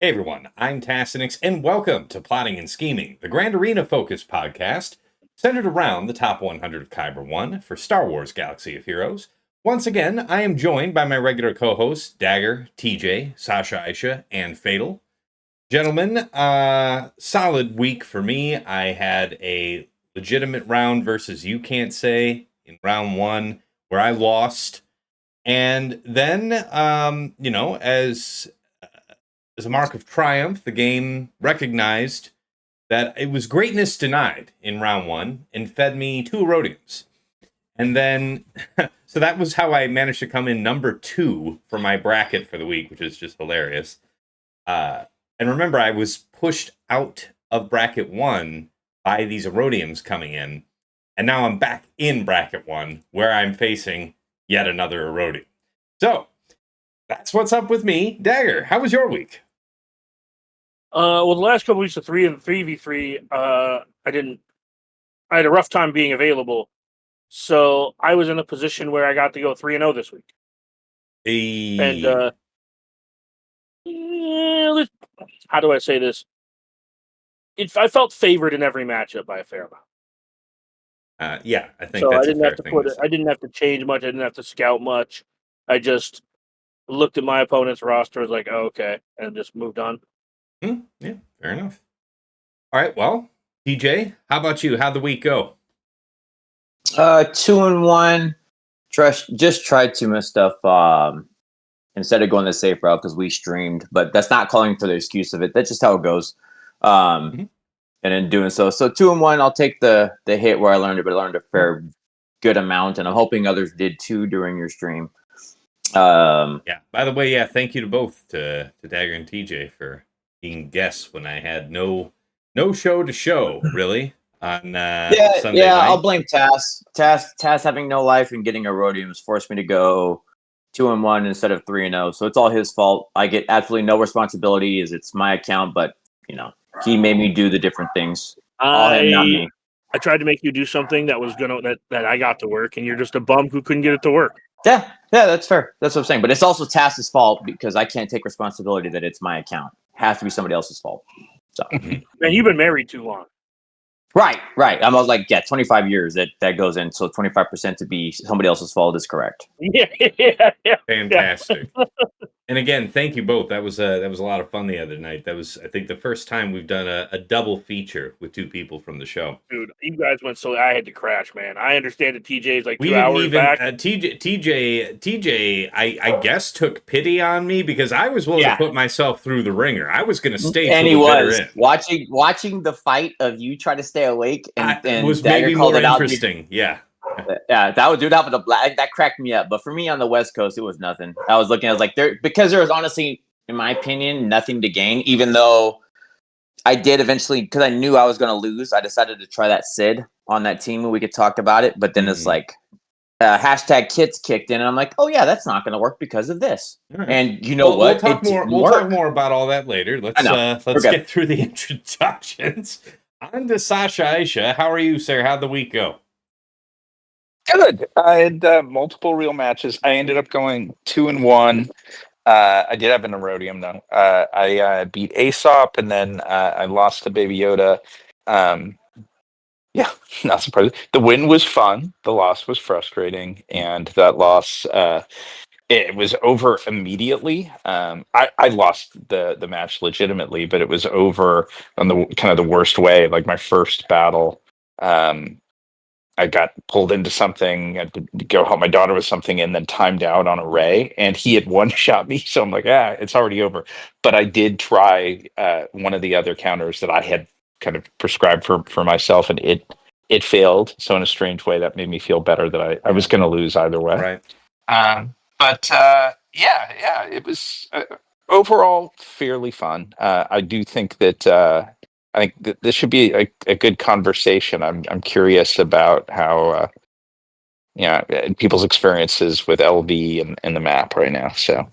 Hey everyone, I'm Tassinix, and welcome to Plotting and Scheming, the Grand Arena Focus podcast, centered around the top 100 of Kyber 1 for Star Wars Galaxy of Heroes. Once again, I am joined by my regular co-hosts, Dagger, TJ, Sasha Aisha, and Fatal. Gentlemen, solid week for me. I had a legitimate round versus You Can't Say in round 1, where I lost. And then, as a mark of triumph, the game recognized that it was greatness denied in round 1 and fed me 2 Erodiums. And then, so that was how I managed to come in number 2 for my bracket for the week, which is just hilarious. And remember, I was pushed out of bracket 1 by these Erodiums coming in. And now I'm back in bracket 1 where I'm facing yet another Erodium. So, that's what's up with me. Dagger, how was your week? Well, the last couple weeks of 3v3, I had a rough time being available. So I was in a position where I got to go 3-0 this week. And how do I say this? I felt favored in every matchup by a fair amount. Yeah, I think so that's I didn't a fair have to thing to say. I didn't have to change much. I didn't have to scout much. I just looked at my opponent's roster, was like, oh, okay, and just moved on. Yeah, fair enough. All right, well, DJ, how about you? How'd the week go? 2-1. Just tried too much stuff. Instead of going the safe route because we streamed, but that's not calling for the excuse of it. That's just how it goes. And in doing so 2-1, I'll take the hit where I learned it, but I learned a fair good amount, and I'm hoping others did too during your stream. Yeah. By the way, thank you to both to Dagger and TJ for being guests when I had no show to show really on Sunday night. I'll blame Tass. Tass having no life and getting Erodiums forced me to go 2-1 instead of 3-0. So it's all his fault. I get absolutely no responsibility as it's my account, but he made me do the different things. All him, not me. I tried to make you do something that was that I got to work, and you're just a bum who couldn't get it to work. Yeah, that's fair. That's what I'm saying. But it's also Tass's fault because I can't take responsibility that it's my account. It has to be somebody else's fault. So, and you've been married too long. Right. I was like, 25 years that goes in. So 25% to be somebody else's fault is correct. Yeah. Fantastic. And again, thank you both. That was a lot of fun the other night. That was, I think, the first time we've done a double feature with 2 people from the show. Dude, you guys went so I had to crash, man. I understand that TJ's like 2 hours back. TJ, I guess took pity on me because I was willing to put myself through the ringer. I was going to stay. And he was watching the fight of you try to stay awake and was Dagger maybe more interesting. Yeah. Yeah, that would do that with the black. That cracked me up. But for me on the West Coast, it was nothing. I was like, because there was honestly, in my opinion, nothing to gain. Even though I did eventually, because I knew I was going to lose, I decided to try that Sid on that team and we could talk about it. But then it's like hashtag kits kicked in, and I'm like, oh yeah, that's not going to work because of this. Right. And you know what? We'll talk more about all that later. Let's get through the introductions. On to Sasha Aisha. How are you, sir? How'd the week go? Good. I had multiple real matches. I ended up going 2-1. I did have an Erodium though. I beat Aesop, and then I lost to Baby Yoda. Yeah, not surprising. The win was fun. The loss was frustrating, and that loss it was over immediately. I lost the match legitimately, but it was over on the kind of the worst way. Like my first battle. I got pulled into something. I had to go help my daughter with something and then timed out on a Ray, and he had one-shot me. So I'm like, it's already over. But I did try one of the other counters that I had kind of prescribed for myself, and it failed. So in a strange way, that made me feel better that I was going to lose either way. Right. But it was overall fairly fun. I do think that I think that this should be a good conversation. I'm curious about how people's experiences with LB and the map right now. So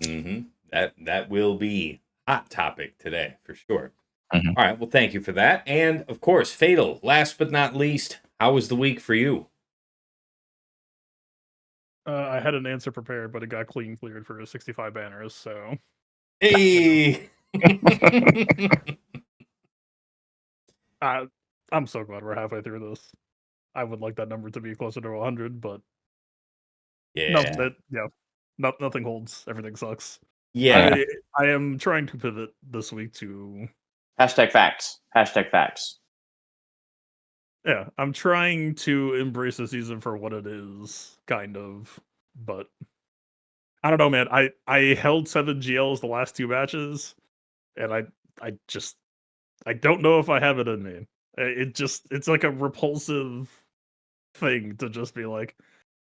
that will be hot topic today for sure. Mm-hmm. All right. Well, thank you for that. And of course, Fatal. Last but not least, how was the week for you? I had an answer prepared, but it got cleared for 65 banners. So, hey, I'm so glad we're halfway through this. I would like that number to be closer to 100, but Yeah. nothing holds. Everything sucks. Yeah. I am trying to pivot this week to Hashtag facts. Hashtag facts. yeah. I'm trying to embrace the season for what it is, kind of, but I don't know, man. I held 7 GLs the last 2 matches, and I don't know if I have it in me. It's like a repulsive thing to just be like,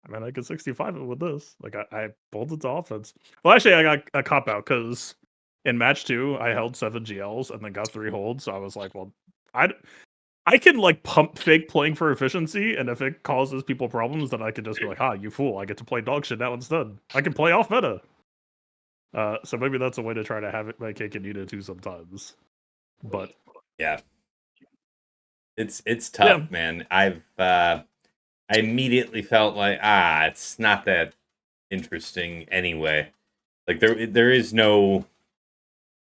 I mean, I could 65 it with this. Like I pulled it to offense. Well, actually, I got a cop out because in match 2 I held 7 GLs and then got 3 holds. So I was like, well, I can like pump fake playing for efficiency, and if it causes people problems, then I can just be like, "Ha, you fool! I get to play dog shit now instead. I can play off meta." So maybe that's a way to try to have it my cake and eat it too sometimes. But Yeah. It's tough, Yeah. man. I immediately felt like it's not that interesting anyway. Like there is no.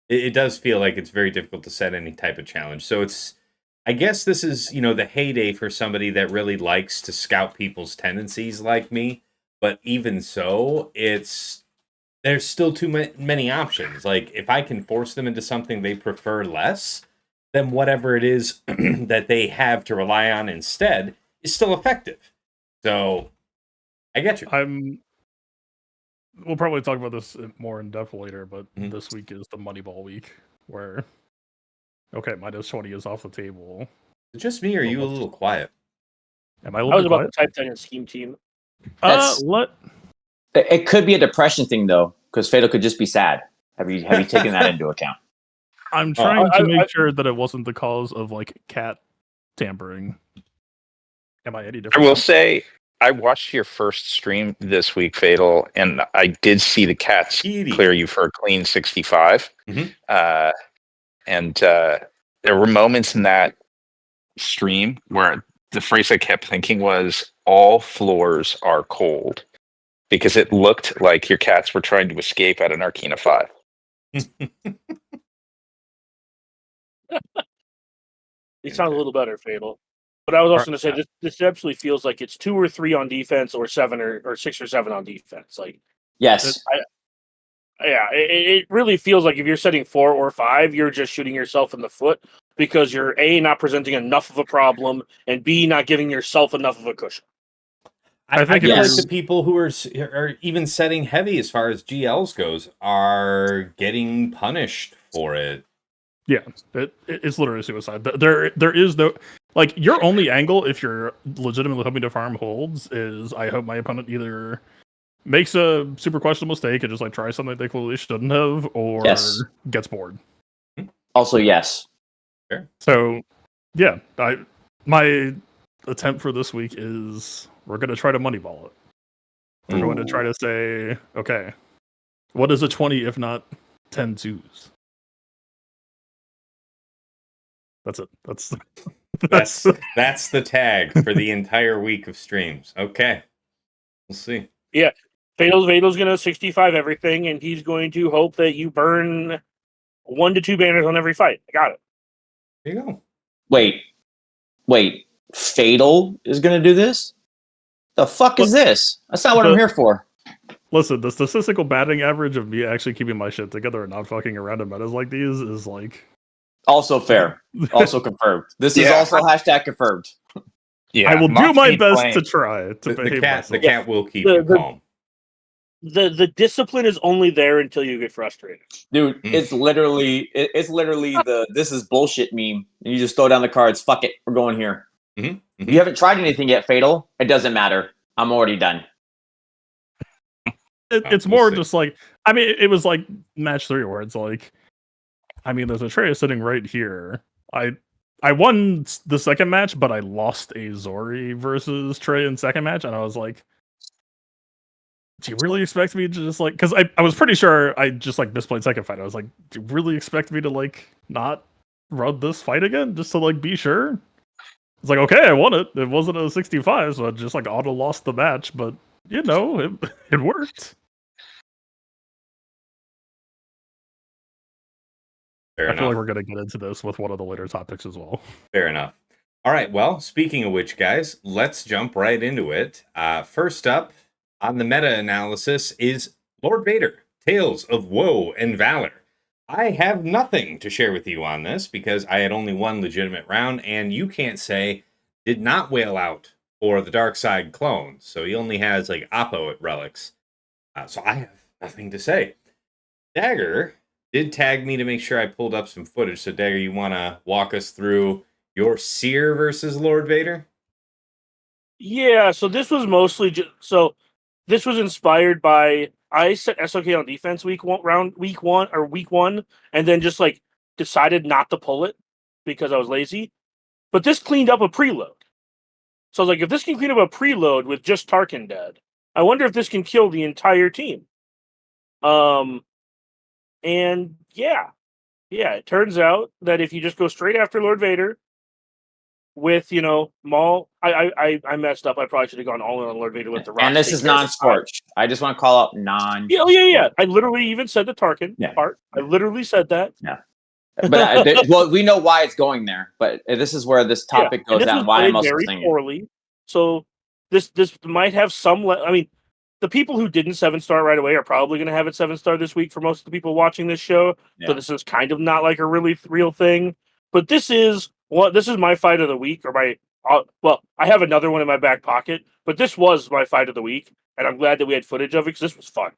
It does feel like it's very difficult to set any type of challenge. So I guess this is the heyday for somebody that really likes to scout people's tendencies like me. But even so, there's still too many options. Like if I can force them into something they prefer less, then whatever it is that they have to rely on instead is still effective. So I get you. We'll probably talk about this more in depth later, but Mhm. this week is the Moneyball week where minus 20 is off the table. Is it just me or are you a little quiet? Am I a I little was bit about quiet? to type that in Scheme Team. That's- What? It could be a depression thing though, because Fatal could just be sad. Have you taken that into account? I'm trying to I- make sure that it wasn't the cause of like cat tampering. Am I any I different? will now? say I watched your first stream this week, Fatal, and I did see the cats Kitty. clear you for a clean 65. Mhm. And there were moments in that stream where the phrase I kept thinking was "all floors are cold," because it looked like your cats were trying to escape at an Arcana 5. It sounds a little better, Fatal. But I was also going to say Yeah. this absolutely feels like it's 2 or 3 on defense, or 7 or 6 or 7 on defense. Like, Yes. yeah, it really feels like if you're setting 4 or 5, you're just shooting yourself in the foot because you're A, not presenting enough of a problem, and B, not giving yourself enough of a cushion. I think feel if like you- the people who are even setting heavy as far as GLs goes are getting punished for it. Yeah, it's literally suicide. There is no like your only angle if you're legitimately hoping to farm holds is I hope my opponent either makes a super questionable mistake and just like tries something they clearly shouldn't have, or Yes. gets bored. Also, yes. So yeah, my attempt for this week is we're gonna try to moneyball it. We're going to try to say, okay, what is a 20 if not 10 twos? That's it. That's the tag for the entire week of streams. Okay, we'll see. Fatal's going to 65 everything, and he's going to hope that you burn 1 to 2 banners on every fight. I got it. There you go. Wait. Fatal is going to do this? The fuck is this? That's not what I'm here for. Listen, the statistical batting average of me actually keeping my shit together and not fucking around in metas like these is like Also fair. Also confirmed. This is Yeah. also hashtag confirmed. Yeah, I will do Mox my me best playing- to try to The behave cat myself. will keep The- you the- calm. The discipline is only there until you get frustrated. Dude, Mm. it's literally the this is bullshit meme. You just throw down the cards. Fuck it. We're going here. Mhm, mhm. You haven't tried anything yet, Fatal. It doesn't matter. I'm already done. It's We'll more see. just like, I mean, it was like match 3 where it's like, I mean, there's a Atreus sitting right here. I won the second match, but I lost a Zori versus Trey in second match, and I was like, do you really expect me to just like, because I was pretty sure I just like misplayed second fight. I was like, do you really expect me to like not run this fight again just to like be sure? It's like, okay, I won it. It wasn't a 65, so I just like auto lost the match, but you know, it worked. Fair I feel like enough. we're going to get into this with one of the later topics as well. Fair enough. All right. Well, speaking of which, guys, let's jump right into it. First up on the meta analysis is Lord Vader, Tales of Woe and Valor. I have nothing to share with you on this because I had only one legitimate round, and you can't say did not whale out for the dark side clone. So he only has like Oppo at relics. So I have nothing to say. Dagger did tag me to make sure I pulled up some footage. So Dagger, you want to walk us through your Seer versus Lord Vader? Yeah, so this was mostly this was inspired by I set SOK on defense week one, and then just like decided not to pull it because I was lazy. But this cleaned up a preload. So I was like, if this can clean up a preload with just Tarkin dead, I wonder if this can kill the entire team. And yeah, it turns out that if you just go straight after Lord Vader with, Maul, I messed up. I probably should have gone all in on Lord Vader with the rock. And this is non-scorch. I just want to call out non. Yeah. I literally even said the Tarkin part. I literally said that. Yeah. But well, we know why it's going there. But this is where this topic goes out, and why I'm also very saying poorly. So this might have some. I mean, the people who didn't 7-star right away are probably going to have it 7-star this week for most of the people watching this show. Yeah. So this is kind of not like a really real thing. But this is my fight of the week, or my well, I have another one in my back pocket, but this was my fight of the week, and I'm glad that we had footage of it because this was fun.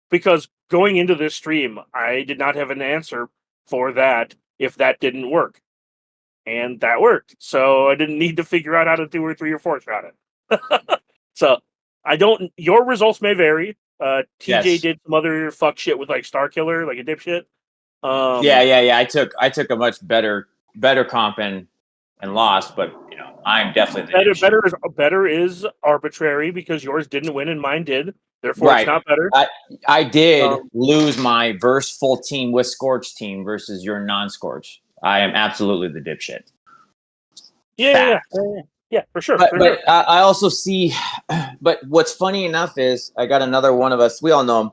Because going into this stream, I did not have an answer for that if that didn't work. And that worked. So I didn't need to figure out how to 2 or 3 or 4 shot it. So your results may vary. TJ did some other fuck shit with like Star Killer, like a dipshit. Yeah. I took a much better comp and lost, but I'm definitely the better is arbitrary because yours didn't win and mine did. Therefore, It's not better. I did lose my verse full team with Scorch team versus your non-Scorch. I am absolutely the dipshit. Yeah, for sure. But I also see. But what's funny enough is I got another one of us. We all know him.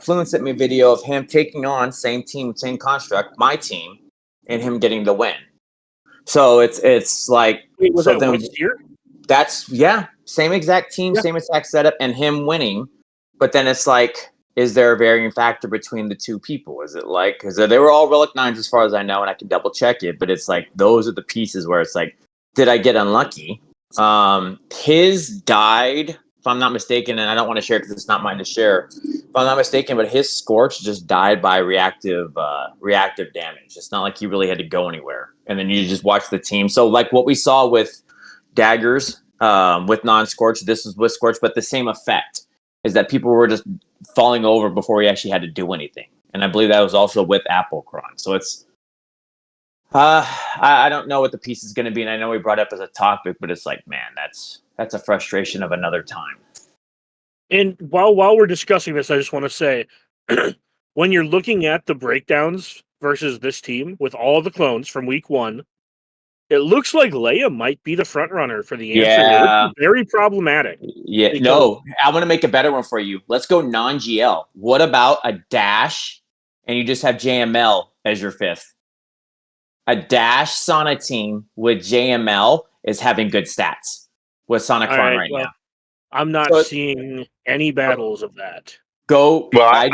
Plume sent me a video of him taking on same team, same construct, my team, and him getting the win. So it's like was so that then here? That's same exact team, same exact setup, and him winning. But then it's like, is there a varying factor between the two people? Is it like because they were all relic 9s as far as I know, and I can double check it. But it's like those are the pieces where it's like, did I get unlucky? His died, if I'm not mistaken, and I don't want to share because it's not mine to share. If I'm not mistaken, but his Scorch just died by reactive damage. It's not like he really had to go anywhere. And then you just watch the team. So like what we saw with Daggers with non-Scorch, this is with Scorch, but the same effect is that people were just falling over before he actually had to do anything. And I believe that was also with Applecron. So it's I don't know what the piece is going to be, and I know we brought it up as a topic, but it's like, man, that's a frustration of another time. And while we're discussing this, I just want to say, when you're looking at the breakdowns versus this team with all the clones from week 1, it looks like Leia might be the front runner for the answer. Yeah. It's very problematic. Yeah, no, I want to make a better one for you. Let's go non-GL. What about a dash, and you just have JML as your 5th? A dash Sana team with JML is having good stats with Sonicron right now. I'm not seeing any battles of that. Go. Well,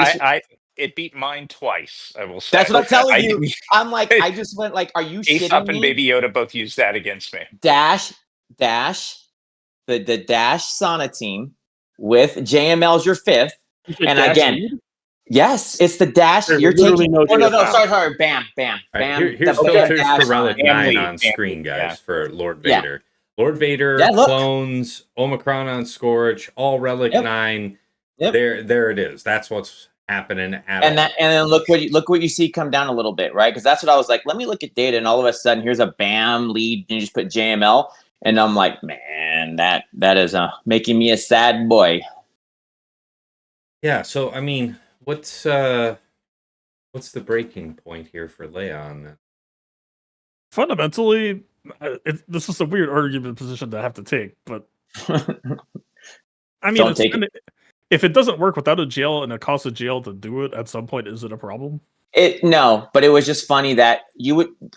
it beat mine twice, I will say. That's what I'm telling you. I'm like, I just went like, are you Ace shitting Up me? and Baby Yoda both used that against me. Dash, the Dash Sana team with JML's your 5th. And again, lead? Yes, it's the dash. There's You're taking. no, sorry. Bam. Right, here's filters for Relic 9 on screen, guys, for Lord Vader. Lord Vader, clones, Omicron on Scourge, all Relic 9. Yep. There it is. That's what's happening and then look what you see come down a little bit, right? Because that's what I was like, let me look at data, and all of a sudden here's a BAM lead, and you just put JML, and I'm like, man, that is making me a sad boy. Yeah, so I mean, what's the breaking point here for Leia on that? Fundamentally, this is a weird argument position to have to take, but I mean, if it doesn't work without a GL and it costs a GL to do it, at some point, is it a problem? No, but it was just funny that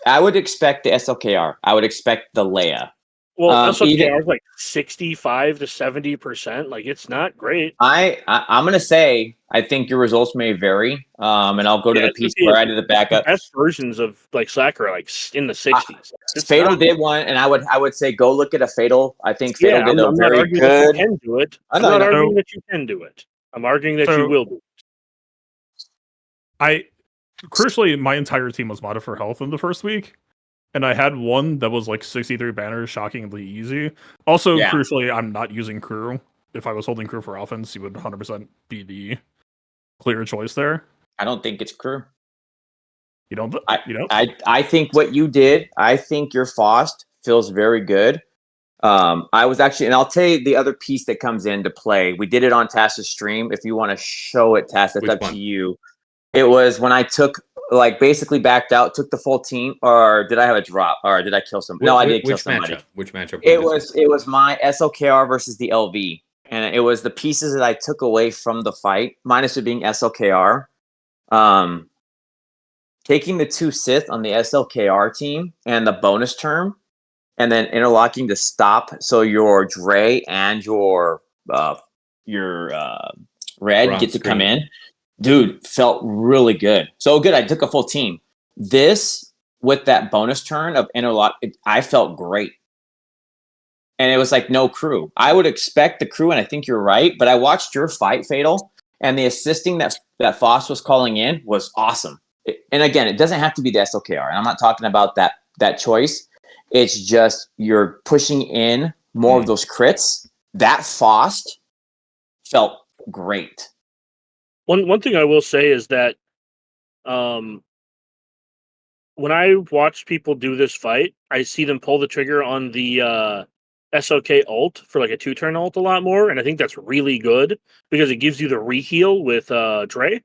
I would expect the SLKR. I would expect the Leia. Well, Even- SLKR is like 65 to 70%. Like, it's not great. I'm gonna say I think your results may vary. And I'll go to the piece where I did the backup. The best versions of like Slacker are like in the 60s. Fatal did one, and I would say go look at a Fatal. I think Fatal did I'm a very not arguing good. that you can do it. I'm not arguing that you can do it. I'm arguing that you will do it. Crucially, my entire team was modded for health in the first week, and I had one that was like 63 banners, shockingly easy. Also, crucially, I'm not using crew. If I was holding crew for offense, you would 100% be the clear choice there. I don't think it's crew. You don't? I think what you did, I think your Faust feels very good. I was actually, and I'll tell you the other piece that comes into play. We did it on Tass's stream. If you want to show it, Tass, that's up to you. It was when I basically backed out, took the full team, or did I have a drop, or did I kill somebody? No, I did kill somebody. Which matchup? It was my SLKR versus the LV, and it was the pieces that I took away from the fight, minus it being SLKR. Taking the 2 Sith on the SLKR team and the bonus term, and then interlocking to stop, so your Dre and your Red get to come in. Dude, felt really good. So good, I took a full team. This, with that bonus turn of interlock, I felt great. And it was like no crew. I would expect the crew, and I think you're right, but I watched your fight, Fatal, and the assisting that Foss was calling in was awesome. And again, it doesn't have to be the SLKR. And I'm not talking about that choice. It's just you're pushing in more of those crits. That Faust felt great. One thing I will say is that when I watch people do this fight, I see them pull the trigger on the SOK ult for like a 2-turn ult a lot more, and I think that's really good because it gives you the reheal with Dre.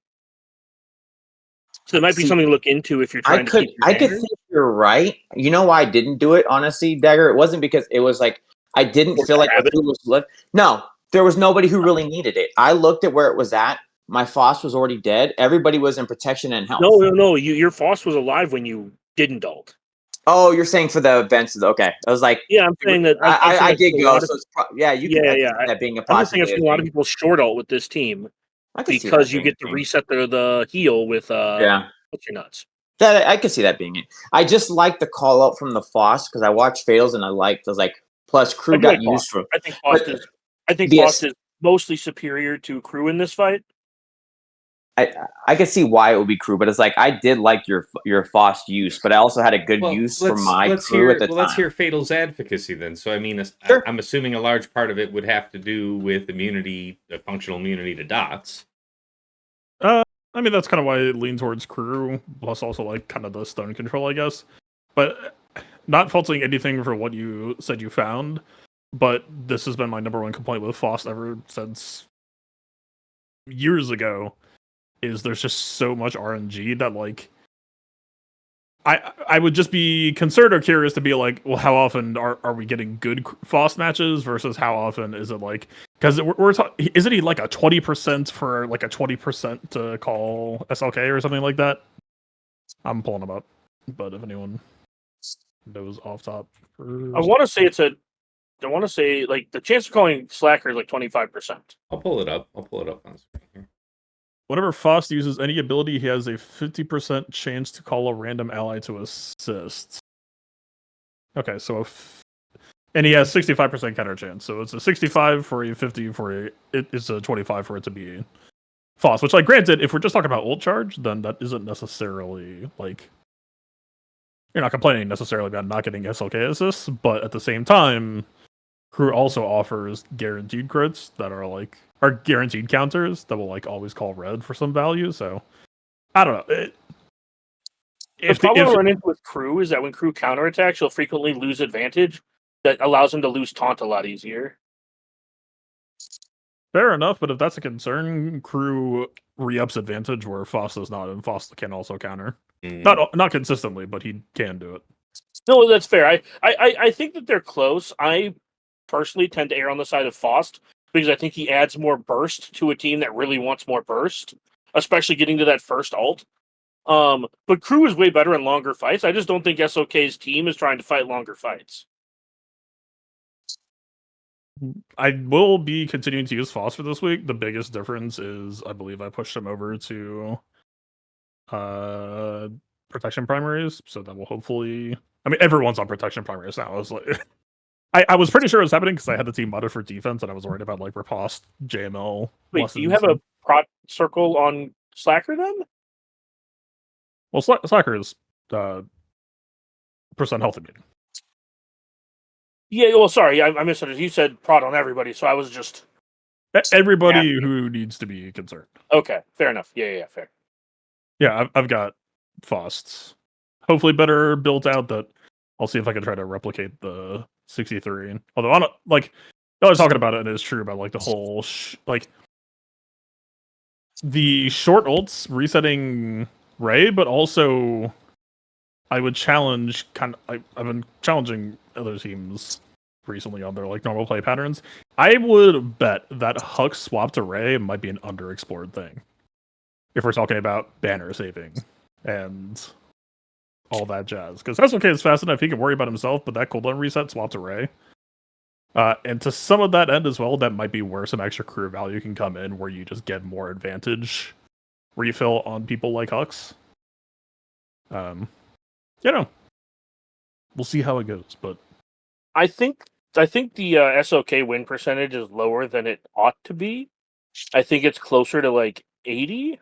So it might be something to look into if you're trying to keep your I could think you're right. You know why I didn't do it, honestly, Dagger? It wasn't because it was like I didn't feel like the food was left. No, there was nobody who really needed it. I looked at where it was at. My Foss was already dead. Everybody was in protection and health. No. Your Foss was alive when you didn't ult. Oh, you're saying for the events? Okay, I was like, yeah, I'm saying that I did go. So it's that being a possibility. I'm just saying I've seen a lot of people short ult with this team because you get to reset the heal with what's your nuts. That I could see that being it. I just like the call out from the Foss because I watched Fails and I was like, plus crew got used for. I think Foss is mostly superior to crew in this fight. I can see why it would be crew, but it's like I did like your Foss use, but I also had a good use for my crew at the time. Let's hear Fatal's advocacy then. So I mean, I'm assuming a large part of it would have to do with immunity, functional immunity to dots. I mean, that's kind of why it leaned towards crew, plus also like kind of the stun control, I guess. But not faulting anything for what you said you found, but this has been my number one complaint with Foss ever since years ago. Is there's just so much RNG that like I would just be concerned or curious to be like, well, how often are we getting good Foss matches versus how often is it like, because we're talking, isn't he like a 20% for like a 20% to call SLK or something like that? I'm pulling him up, but if anyone knows off top, I want to say like the chance of calling Slacker is like 25%. I'll pull it up on the screen here. Whenever Faust uses any ability, he has a 50% chance to call a random ally to assist. Okay, so and he has 65% counter chance, so it's a 65 for a 50 for it's a 25 for it to be Faust. Which, like, granted, if we're just talking about ult charge, then that isn't necessarily like you're not complaining necessarily about not getting SLK assists, but at the same time, crew also offers guaranteed crits that are guaranteed counters that will like always call red for some value. So I don't know. The problem I run into with crew is that when crew counterattacks, you'll frequently lose advantage that allows him to lose taunt a lot easier. Fair enough, but if that's a concern, crew re-ups advantage where Faust is not, and Faust can also counter. Not consistently, but he can do it. No, that's fair. I think that they're close. I personally tend to err on the side of Faust because I think he adds more burst to a team that really wants more burst, especially getting to that first ult. But Crew is way better in longer fights. I just don't think SOK's team is trying to fight longer fights. I will be continuing to use Foss for this week. The biggest difference is I believe I pushed him over to protection primaries, so that will hopefully. I mean, everyone's on protection primaries now. I was like, I was pretty sure it was happening because I had the team modded for defense, and I was worried about like riposte JML. Wait, do you have a prot circle on Slacker then? Well, Slacker is percent health immune. Yeah, well, sorry, I misunderstood. You said prot on everybody, so I was just Everybody who needs to be concerned. okay. Fair enough. Yeah, fair. Yeah, I've got Faust's hopefully better built out. That I'll see if I can try to replicate the 63. Although I don't like I was talking about it, and it's true about like the whole like the short ults resetting Ray, but also I would challenge I've been challenging other teams recently on their like normal play patterns. I would bet that Hux swap to Ray might be an underexplored thing if we're talking about banner saving and all that jazz. Because that's okay, it's fast enough, he can worry about himself, but that cooldown reset swap to Ray. And to some of that end as well, that might be where some extra career value can come in, where you just get more advantage refill on people like Hux. You know, we'll see how it goes, but I think the SOK win percentage is lower than it ought to be. I think it's closer to like 80,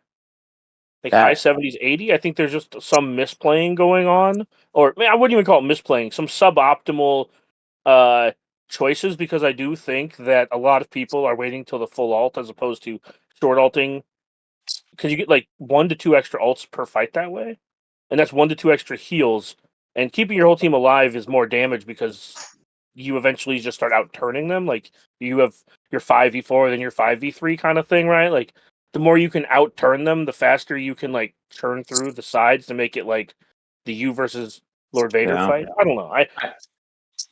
like high 70s, 80. I think there's just some misplaying going on, or I wouldn't even call it misplaying. Some suboptimal choices, because I do think that a lot of people are waiting till the full ult as opposed to short ulting, because you get like 1 to 2 extra ults per fight that way, and that's 1 to 2 extra heals. And keeping your whole team alive is more damage because you eventually just start out turning them. Like you have your 5v4, then your 5v3 kind of thing, right? Like the more you can out turn them, the faster you can like turn through the sides to make it like the you versus Lord Vader fight. I don't know.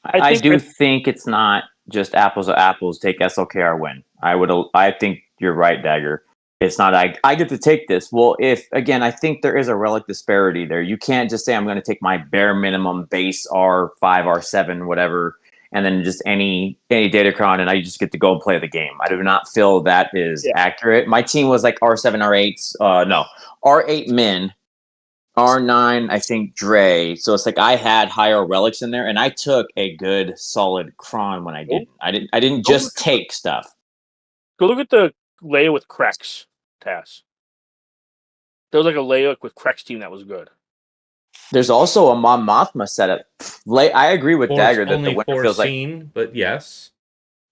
I think it's not just apples to apples. Take SLKR win. I think you're right, Dagger. It's not I get to take this. Well, if again, I think there is a relic disparity there. You can't just say I'm going to take my bare minimum base R5, R7, whatever, and then just any datacron, and I just get to go and play the game. I do not feel that is accurate. My team was like R7, R8s. No, R8 min, R9, I think Dre. So it's like I had higher relics in there, and I took a good solid cron when I didn't. I didn't just take stuff. Go look at the Leia with Krex, Tass. There was like a Leia with Krex team that was good. There's also a Mon Mothma setup. I agree with Dagger that the winner feels like, but yes.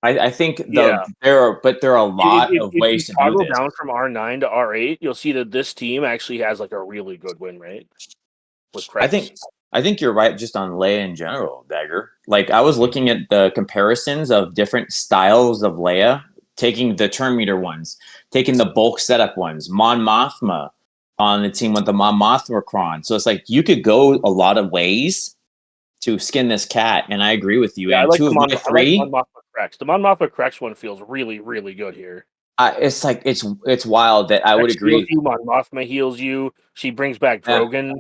I think there are a lot of ways to do this. Down from R9 to R8, you'll see that this team actually has like a really good win rate with Krex. I think you're right just on Leia in general, Dagger. Like I was looking at the comparisons of different styles of Leia, taking the turn meter ones, taking the bulk setup ones, Mon Mothma on the team with the Mon Mothma cron. So it's like you could go a lot of ways to skin this cat, and I agree with you. Yeah, and I like two the of my three. Mon Mothma Krex. The Mon Mothma Krex one feels really, really good here. It's like it's wild that I would agree. Mon Mothma heals you. She brings back Drogon.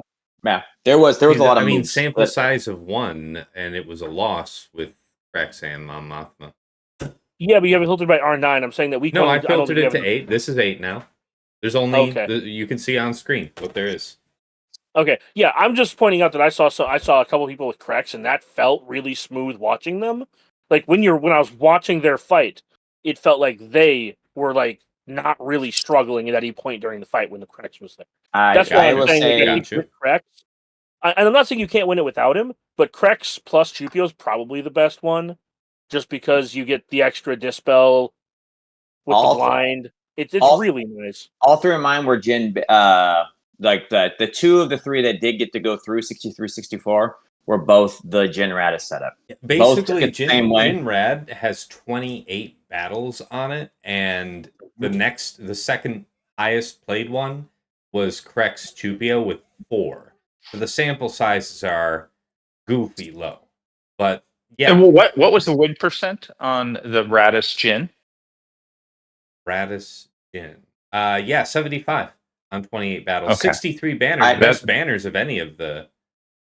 Yeah, there was a lot of. I mean, moves. sample size of 1, and it was a loss with Krex and Mon Mothma. Yeah, but you have it filtered by R9. I'm saying that I filtered it to 8. This is 8 now. There's only you can see on screen what there is. Okay, yeah, I'm just pointing out that I saw a couple people with Krex, and that felt really smooth watching them. Like when I was watching their fight, it felt like they were like not really struggling at any point during the fight when the Krex was there. That's why I'm saying with Krex. And I'm not saying you can't win it without him, but Krex plus Chupio is probably the best one, just because you get the extra dispel with the blind. It's really nice. All 3 of mine were Jin. Like the 2 of the 3 that did get to go through 63, 64 were both the Jin Rad setup. Basically, Jin Rad has 28 battles on it, and the second highest played one was Krex Chupio with 4. So the sample sizes are goofy low, but yeah. And what was the win percent on the Radis Jin? Radis Jin. Yeah, 75 on 28 battles. Okay. 63 banners. I- Best banners of any of the.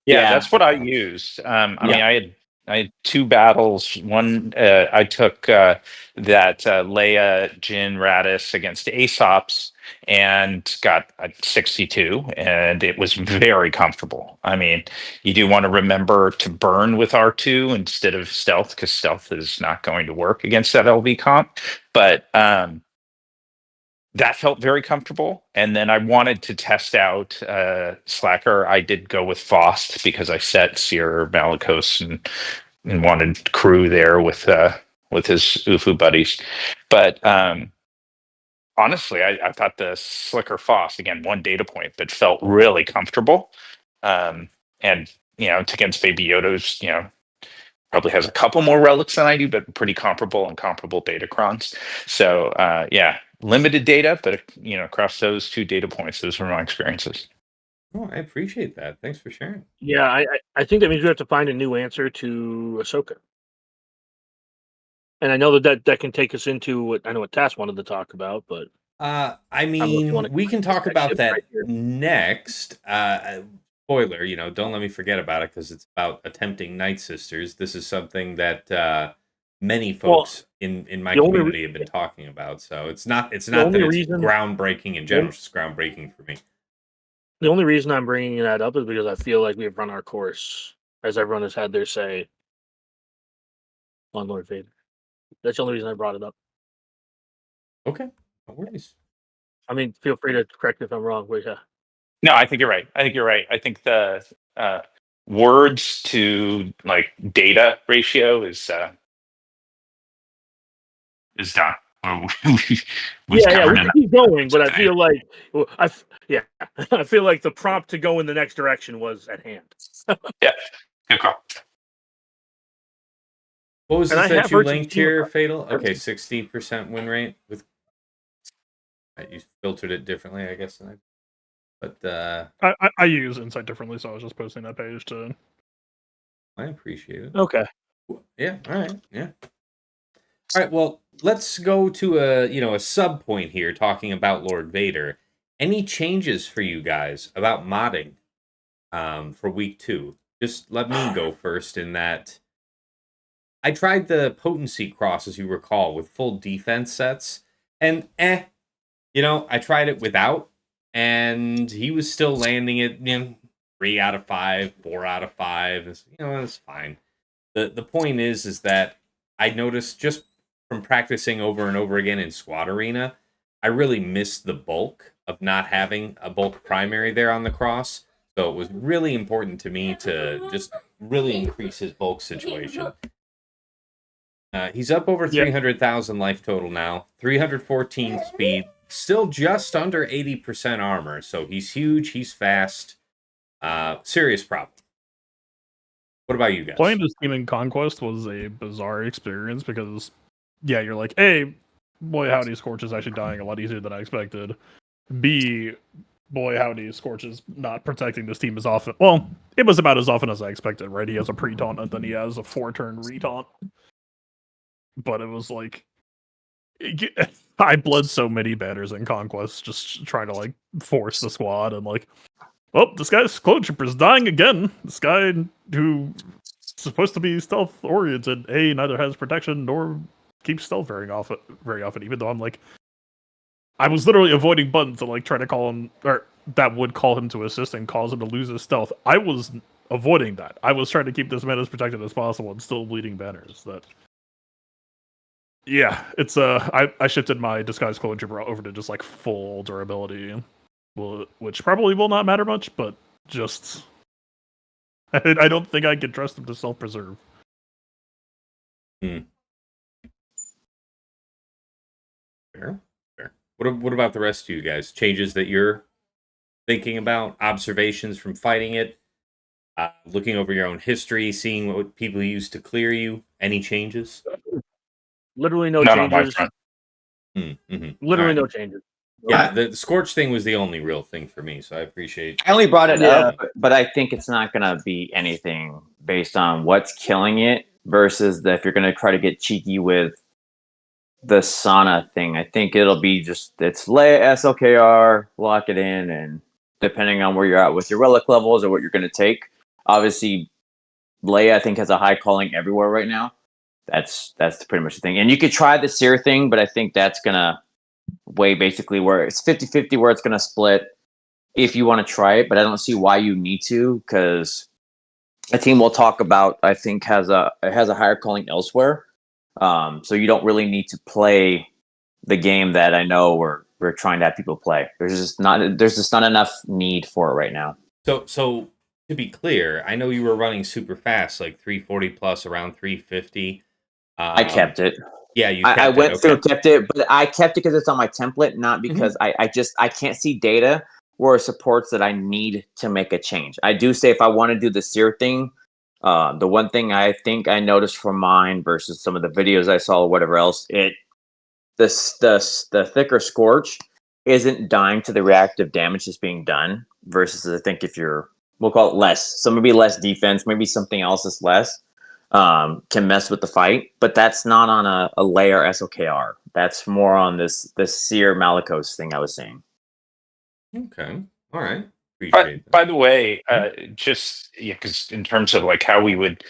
Yeah, Yeah. that's what I used. I Yeah. mean, I had two battles. One, I took that Leia Jin Radis against Aesop's and got a 62, and it was very comfortable. I mean, you do want to remember to burn with R2 instead of stealth, because stealth is not going to work against that LV comp. But that felt very comfortable. And then I wanted to test out Slacker. I did go with Faust because I set Seer Malicos and wanted crew there with his UFU buddies. But honestly, I thought the Slicker Faust, again, one data point, but felt really comfortable. And it's against Baby Yoda's, probably has a couple more relics than I do, but pretty comparable and comparable datacrons. So limited data, but across those two data points, those were my experiences. Oh, I appreciate that. Thanks for sharing. Yeah, I think that means we have to find a new answer to Ahsoka. And I know that can take us into what Tass wanted to talk about, but I know if you mean, wanna we can talk that about ship that right here. next. Spoiler, don't let me forget about it because it's about attempting Night Sisters. This is something that many folks in my the only community have been talking about. So it's not that it's reason- groundbreaking in general. It's just groundbreaking for me. The only reason I'm bringing that up is because I feel like we've run our course, as everyone has had their say on Lord Vader. That's the only reason I brought it up. Okay, no worries. I mean, feel free to correct me if I'm wrong, but yeah. No, I think you're right. I think the words to data ratio is done. We can keep going, but I feel like, I feel like the prompt to go in the next direction was at hand. Good call. What was And this I that have you heard some linked steam here, about- Fatal? Okay, 60% win rate with. You filtered it differently, I guess. But I use Insight differently, so I was just posting that page to. I appreciate it. Okay. Yeah. All right. Yeah. All right. Well, let's go to a sub point here, talking about Lord Vader. Any changes for you guys about modding for week 2? Just let me go first in that. I tried the potency cross, as you recall, with full defense sets, and I tried it without, and he was still landing it 3 out of 5, 4 out of 5. It's fine. The point is that I noticed just from practicing over and over again in Squad Arena, I really missed the bulk of not having a bulk primary there on the cross. So it was really important to me to just really increase his bulk situation. He's up over 300,000 life total now, 314 speed, still just under 80% armor. So he's huge, he's fast. Serious problem. What about you guys? Playing this team in Conquest was a bizarre experience because, you're like, A, boy howdy, Scorch is actually dying a lot easier than I expected. B, boy howdy, Scorch is not protecting this team as often. Well, it was about as often as I expected, right? He has a pre-taunt and then he has a 4-turn retaunt. But it was like, I bled so many banners in Conquest just trying to force the squad and this guy's clone trooper's dying again. This guy who supposed to be stealth oriented, neither has protection nor keeps stealth very often, even though I was literally avoiding buttons to try to call him, or that would call him to assist and cause him to lose his stealth. I was avoiding that. I was trying to keep this man as protected as possible and still bleeding banners. It's I shifted my disguised clone trooper over to just full durability, which probably will not matter much, but just I don't think I can trust him to self-preserve. Fair. What about the rest of you guys? Changes that you're thinking about? Observations from fighting it? Looking over your own history, seeing what people used to clear you? Any changes? Literally no Not on my changes. front. Literally no changes. Yeah, the Scorch thing was the only real thing for me, so I appreciate. I only brought it up, but I think it's not going to be anything based on what's killing it versus if you're going to try to get cheeky with the Sana thing. I think it'll be just it's lay SLKR, lock it in, and depending on where you're at with your relic levels or what you're going to take. Obviously, Leia I think has a high calling everywhere right now. That's pretty much the thing. And you could try the Seer thing, but I think that's gonna weigh basically where it's 50-50 where it's gonna split if you want to try it. But I don't see why you need to because a team we'll talk about I think has a higher calling elsewhere. So you don't really need to play the game that I know we're trying to have people play. There's just not enough need for it right now. So to be clear, I know you were running super fast, like 340 plus, around 350. I kept it. Yeah, you I kept it. went through Okay. kept it, but I kept it because it's on my template, not because I can't see data where it supports that I need to make a change. I do say if I want to do the sear thing, the one thing I think I noticed from mine versus some of the videos I saw or whatever else, the thicker scorch isn't dying to the reactive damage that's being done versus I think if you're we'll call it less. So maybe less defense, maybe something else is less. Can mess with the fight, but that's not on a layer SOKR. That's more on this Seer Malicos thing I was saying. Okay. All right. But Appreciate that. by the way, just because in terms of like how we would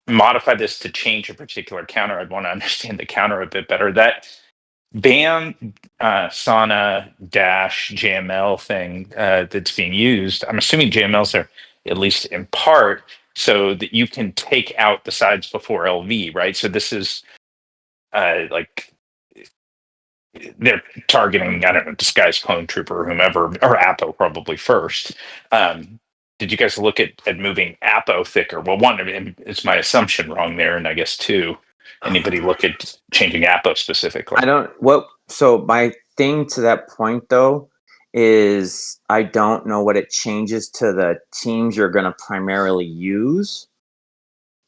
modify this to change a particular counter, I'd want to understand the counter a bit better. That BAM, Sauna dash JML thing that's being used, I'm assuming JMLs are at least in part so that you can take out the sides before LV, right? So this is like they're targeting, I don't know, Disguised Clone Trooper or whomever, or Apo probably first. Did you guys look at moving Apo thicker? Well, one, I mean, it's my assumption wrong there, and I guess two, anybody look at changing Apo specifically? I don't what so my thing to that point though is I don't know what it changes to the teams you're gonna primarily use.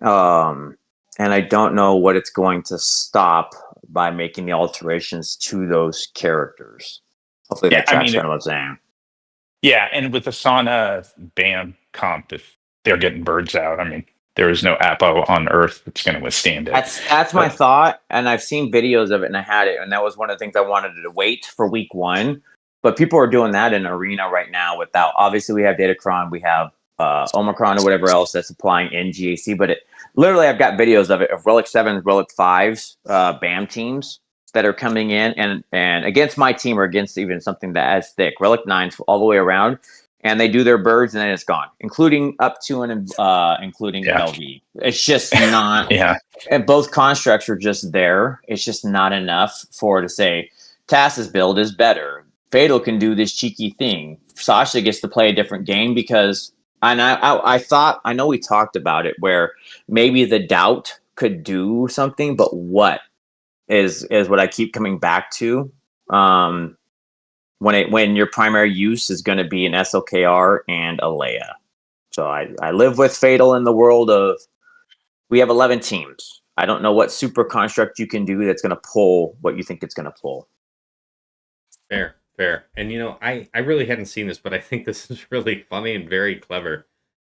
And I don't know what it's going to stop by making the alterations to those characters. Hopefully Yeah, that I tracks mean, kind of what I'm saying. yeah, and with the Sauna BAM comp, if they're getting birds out, I mean, there is no Apo on Earth that's going to withstand it. That's my But thought, and I've seen videos of it, and I had it, and that was one of the things I wanted to wait for week one. But people are doing that in arena right now without. Obviously, we have Datacron, we have Omicron, or whatever else that's applying in GAC. But literally, I've got videos of it of Relic 7s, Relic 5s, BAM teams that are coming in, and against my team or against even something that as thick Relic 9s all the way around. And they do their birds, and then it's gone, including up to and including yeah, LV. It's just not yeah, and both constructs are just there. It's just not enough for to say Tass's build is better. Fatal can do this cheeky thing. Sasha gets to play a different game because, and I thought I know we talked about it where maybe the doubt could do something, but what is what I keep coming back to. When your primary use is going to be an SLKR and a Leia. So I live with Fatal in the world of we have 11 teams. I don't know what super construct you can do that's going to pull what you think it's going to pull. Fair, fair. And I really hadn't seen this, but I think this is really funny and very clever.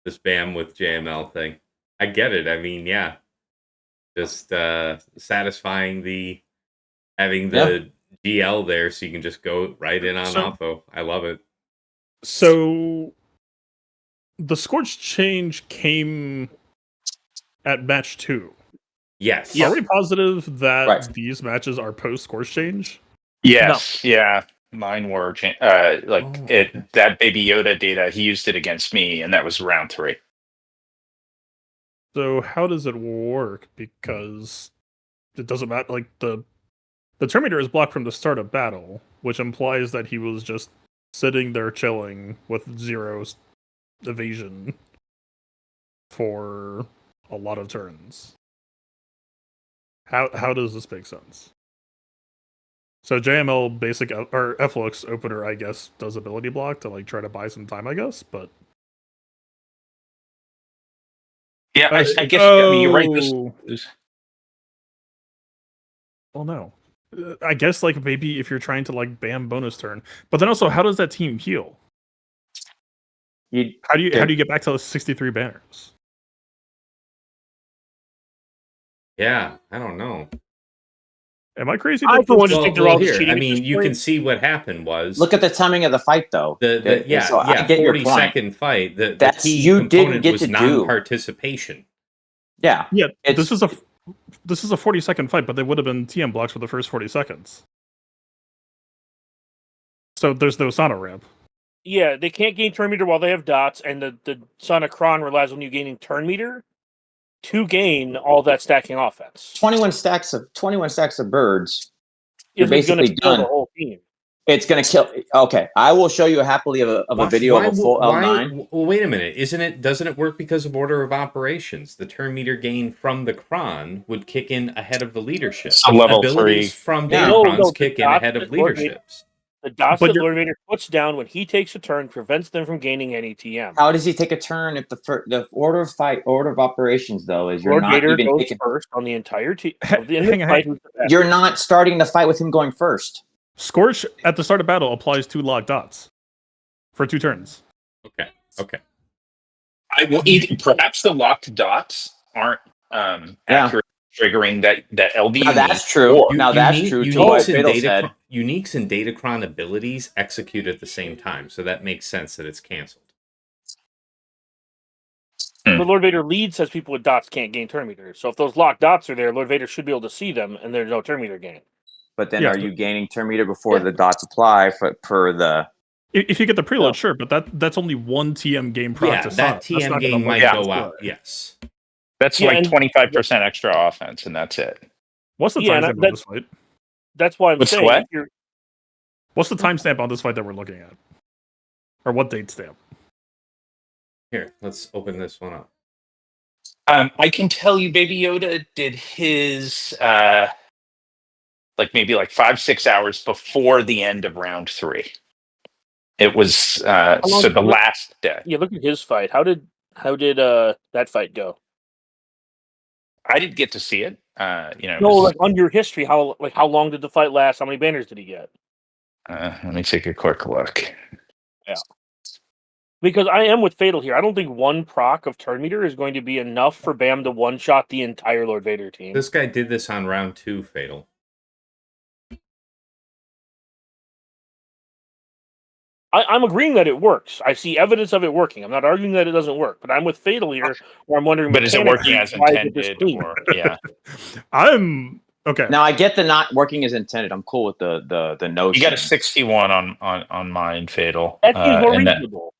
This BAM with JML thing. I get it. I mean, yeah, just satisfying the having the GL there, so you can just go right in on So- Oppo. I love it. So the Scorch change came at match 2. Yes. Are we positive that Right. these matches are post Scorch change? yes, yeah. Mine were like Oh, it okay. that Baby Yoda data. He used it against me, and that was round 3. So how does it work? Because it doesn't matter. Like the Terminator is blocked from the start of battle, which implies that he was just sitting there chilling with 0 evasion for a lot of turns. How does this make sense? So JML basic or Flux opener, I guess, does ability block to like try to buy some time, I guess, but Yeah, I guess. I mean, you're right. This well, no. I guess like maybe if you're trying to like bam bonus turn, but then also how does that team heal? How do you get back to those 63 banners? Yeah, I don't know. Am I crazy? I, that for one, this- just think they're all just here. cheating. I at mean, this you point. can see what happened was Look at the timing of the fight, though. So I get your point. 40-second fight. The That's- key you didn't component get was to do. non-participation. Yeah. Yeah, It's- this is a 40-second fight, but they would have been TM blocks for the first 40 seconds. So there's no Sana ramp. Yeah, they can't gain turn meter while they have dots, and the Son of Kron relies on you gaining turn meter to gain all that stacking offense. 21 stacks of birds. Is basically going to kill done. the whole team. It's going to kill. Okay, I will show you happily of a video of a full L9. Well, wait a minute. Doesn't it work because of order of operations? The turn meter gain from the Kron would kick in ahead of the leadership. So level Abilities 3. from Yeah. Datacrons No, kick the in dots ahead of that Lord leaderships. The dots But that you're- Lord Vader puts down when he takes a turn prevents them from gaining any TM. How does he take a turn if the order of operations though is you're Lord not Vader even goes taking, first on the entire team. Hang on. you're not starting the fight with him going first. Scorch at the start of battle applies 2 locked dots for 2 turns. Okay. I will perhaps the locked dots aren't accurate triggering that LV. Now that's true. Or- Now that's true to what Fatal said. Uniques and Datacron abilities execute at the same time, so that makes sense that it's canceled. But Lord Vader lead says people with dots can't gain turn meters. So if those locked dots are there, Lord Vader should be able to see them, and there's no turn meter gain. But then Yeah. are you gaining turn meter before the dots apply per the? If you get the preload, Yeah. sure, but that's only 1 TM game Yeah, practice. that TM game might go out. Yes. That's Yeah, like and- 25% extra offense, and that's it. What's the Yeah, timestamp and on this fight? That's why I'm What's saying what? if you're What's the timestamp on this fight that we're looking at? Or what date stamp? Here, let's open this one up. I can tell you, Baby Yoda did his maybe 5-6 hours before the end of round 3. It was long so did the it- last day. yeah, look at his fight. How did that fight go? I didn't get to see it. It No, was- like on your history, how long did the fight last? How many banners did he get? let me take a quick look. Because I am with Fatal here. I don't think 1 proc of turn meter is going to be enough for Bam to one-shot the entire Lord Vader team. This guy did this on round 2, Fatal. I'm agreeing that it works. I see evidence of it working. I'm not arguing that it doesn't work, but I'm with Fatal here, where I'm wondering. But is it working as mechanically, why is it this intended? clean? Or yeah, I'm okay. Now I get the not working as intended. I'm cool with the notion. you got a 61 on mine, Fatal. That seems more and that- reasonable.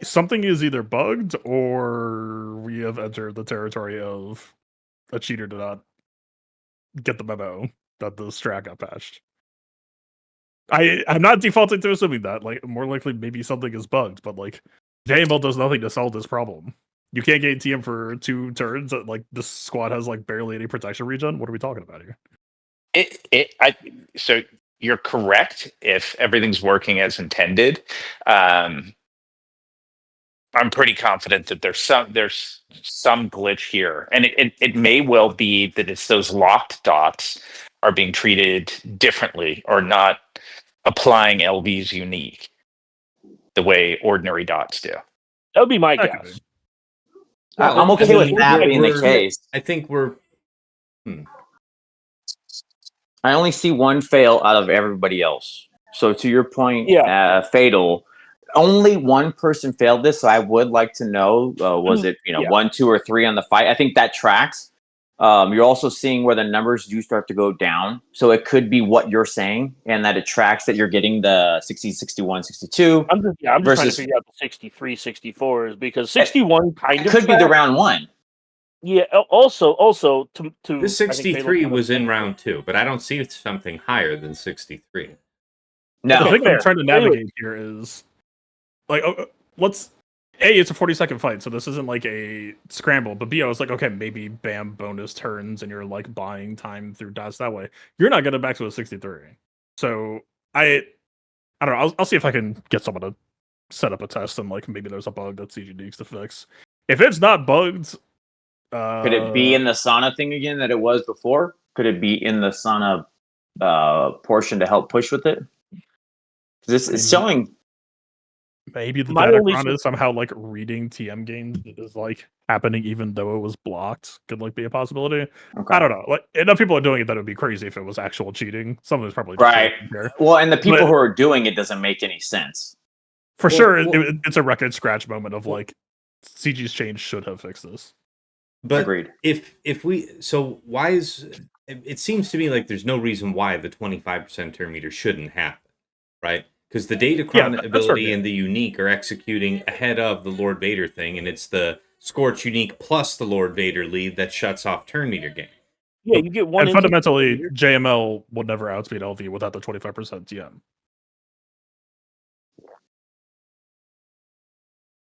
Something is either bugged or we have entered the territory of a cheater did not get the memo that the strat got patched. I'm not defaulting to assuming that. Like, more likely, maybe something is bugged, but like, JML does nothing to solve this problem. You can't gain TM for 2 turns. Like, this squad has like barely any protection regen. What are we talking about here? So you're correct if everything's working as intended. I'm pretty confident that there's some glitch here, and it may well be that it's those locked dots are being treated differently or not applying LVs unique the way ordinary dots do. That would be my That could guess. I'm okay with that being the case. I think we're. I only see 1 fail out of everybody else. So to your point, Fatal, only 1 person failed this. So I would like to know, was it 1, 2, or 3 on the fight? I think that tracks. You're also seeing where the numbers do start to go down. So it could be what you're saying, and that it tracks that you're getting the 60, 61, 62. I'm just trying to versus- figure out the 63, 64s because 61 kind It of could be the tracks. round 1. Yeah. Also to This I think Fatal 63 kind of was in saying- round 2, but I don't see something higher than 63. No. The thing fair. I'm trying to Anyway. navigate here is like, it's a 40-second fight, so this isn't like a scramble. But B, I was like, okay, maybe Bam bonus turns and you're like buying time through dots that way. You're not getting back to a 63. So I don't know. I'll see if I can get someone to set up a test and like maybe there's a bug that CG needs to fix. If it's not bugged, Could it be in the sauna thing again that it was before? Could it be in the sauna portion to help push with it? This is showing. maybe the My only Datacron is somehow like reading TM games that is like happening even though it was blocked. Could like be a possibility. Okay. I don't know. Like enough people are doing it that it would be crazy if it was actual cheating. Someone's probably just Right. here. Well, and the people But- who are doing it doesn't make any sense. For Well, sure, well- it's a record scratch moment of Well- like CG's change should have fixed this. But Agreed. if we so why is it seems to me like there's no reason why the 25% turn meter shouldn't happen, right? Because the Datacron that's ability fair. and the unique are executing ahead of the Lord Vader thing, and it's the Scorch unique plus the Lord Vader lead that shuts off turn meter game. Yeah, you get one. And engine fundamentally, meter. JML would never outspeed LV without the 25% TM.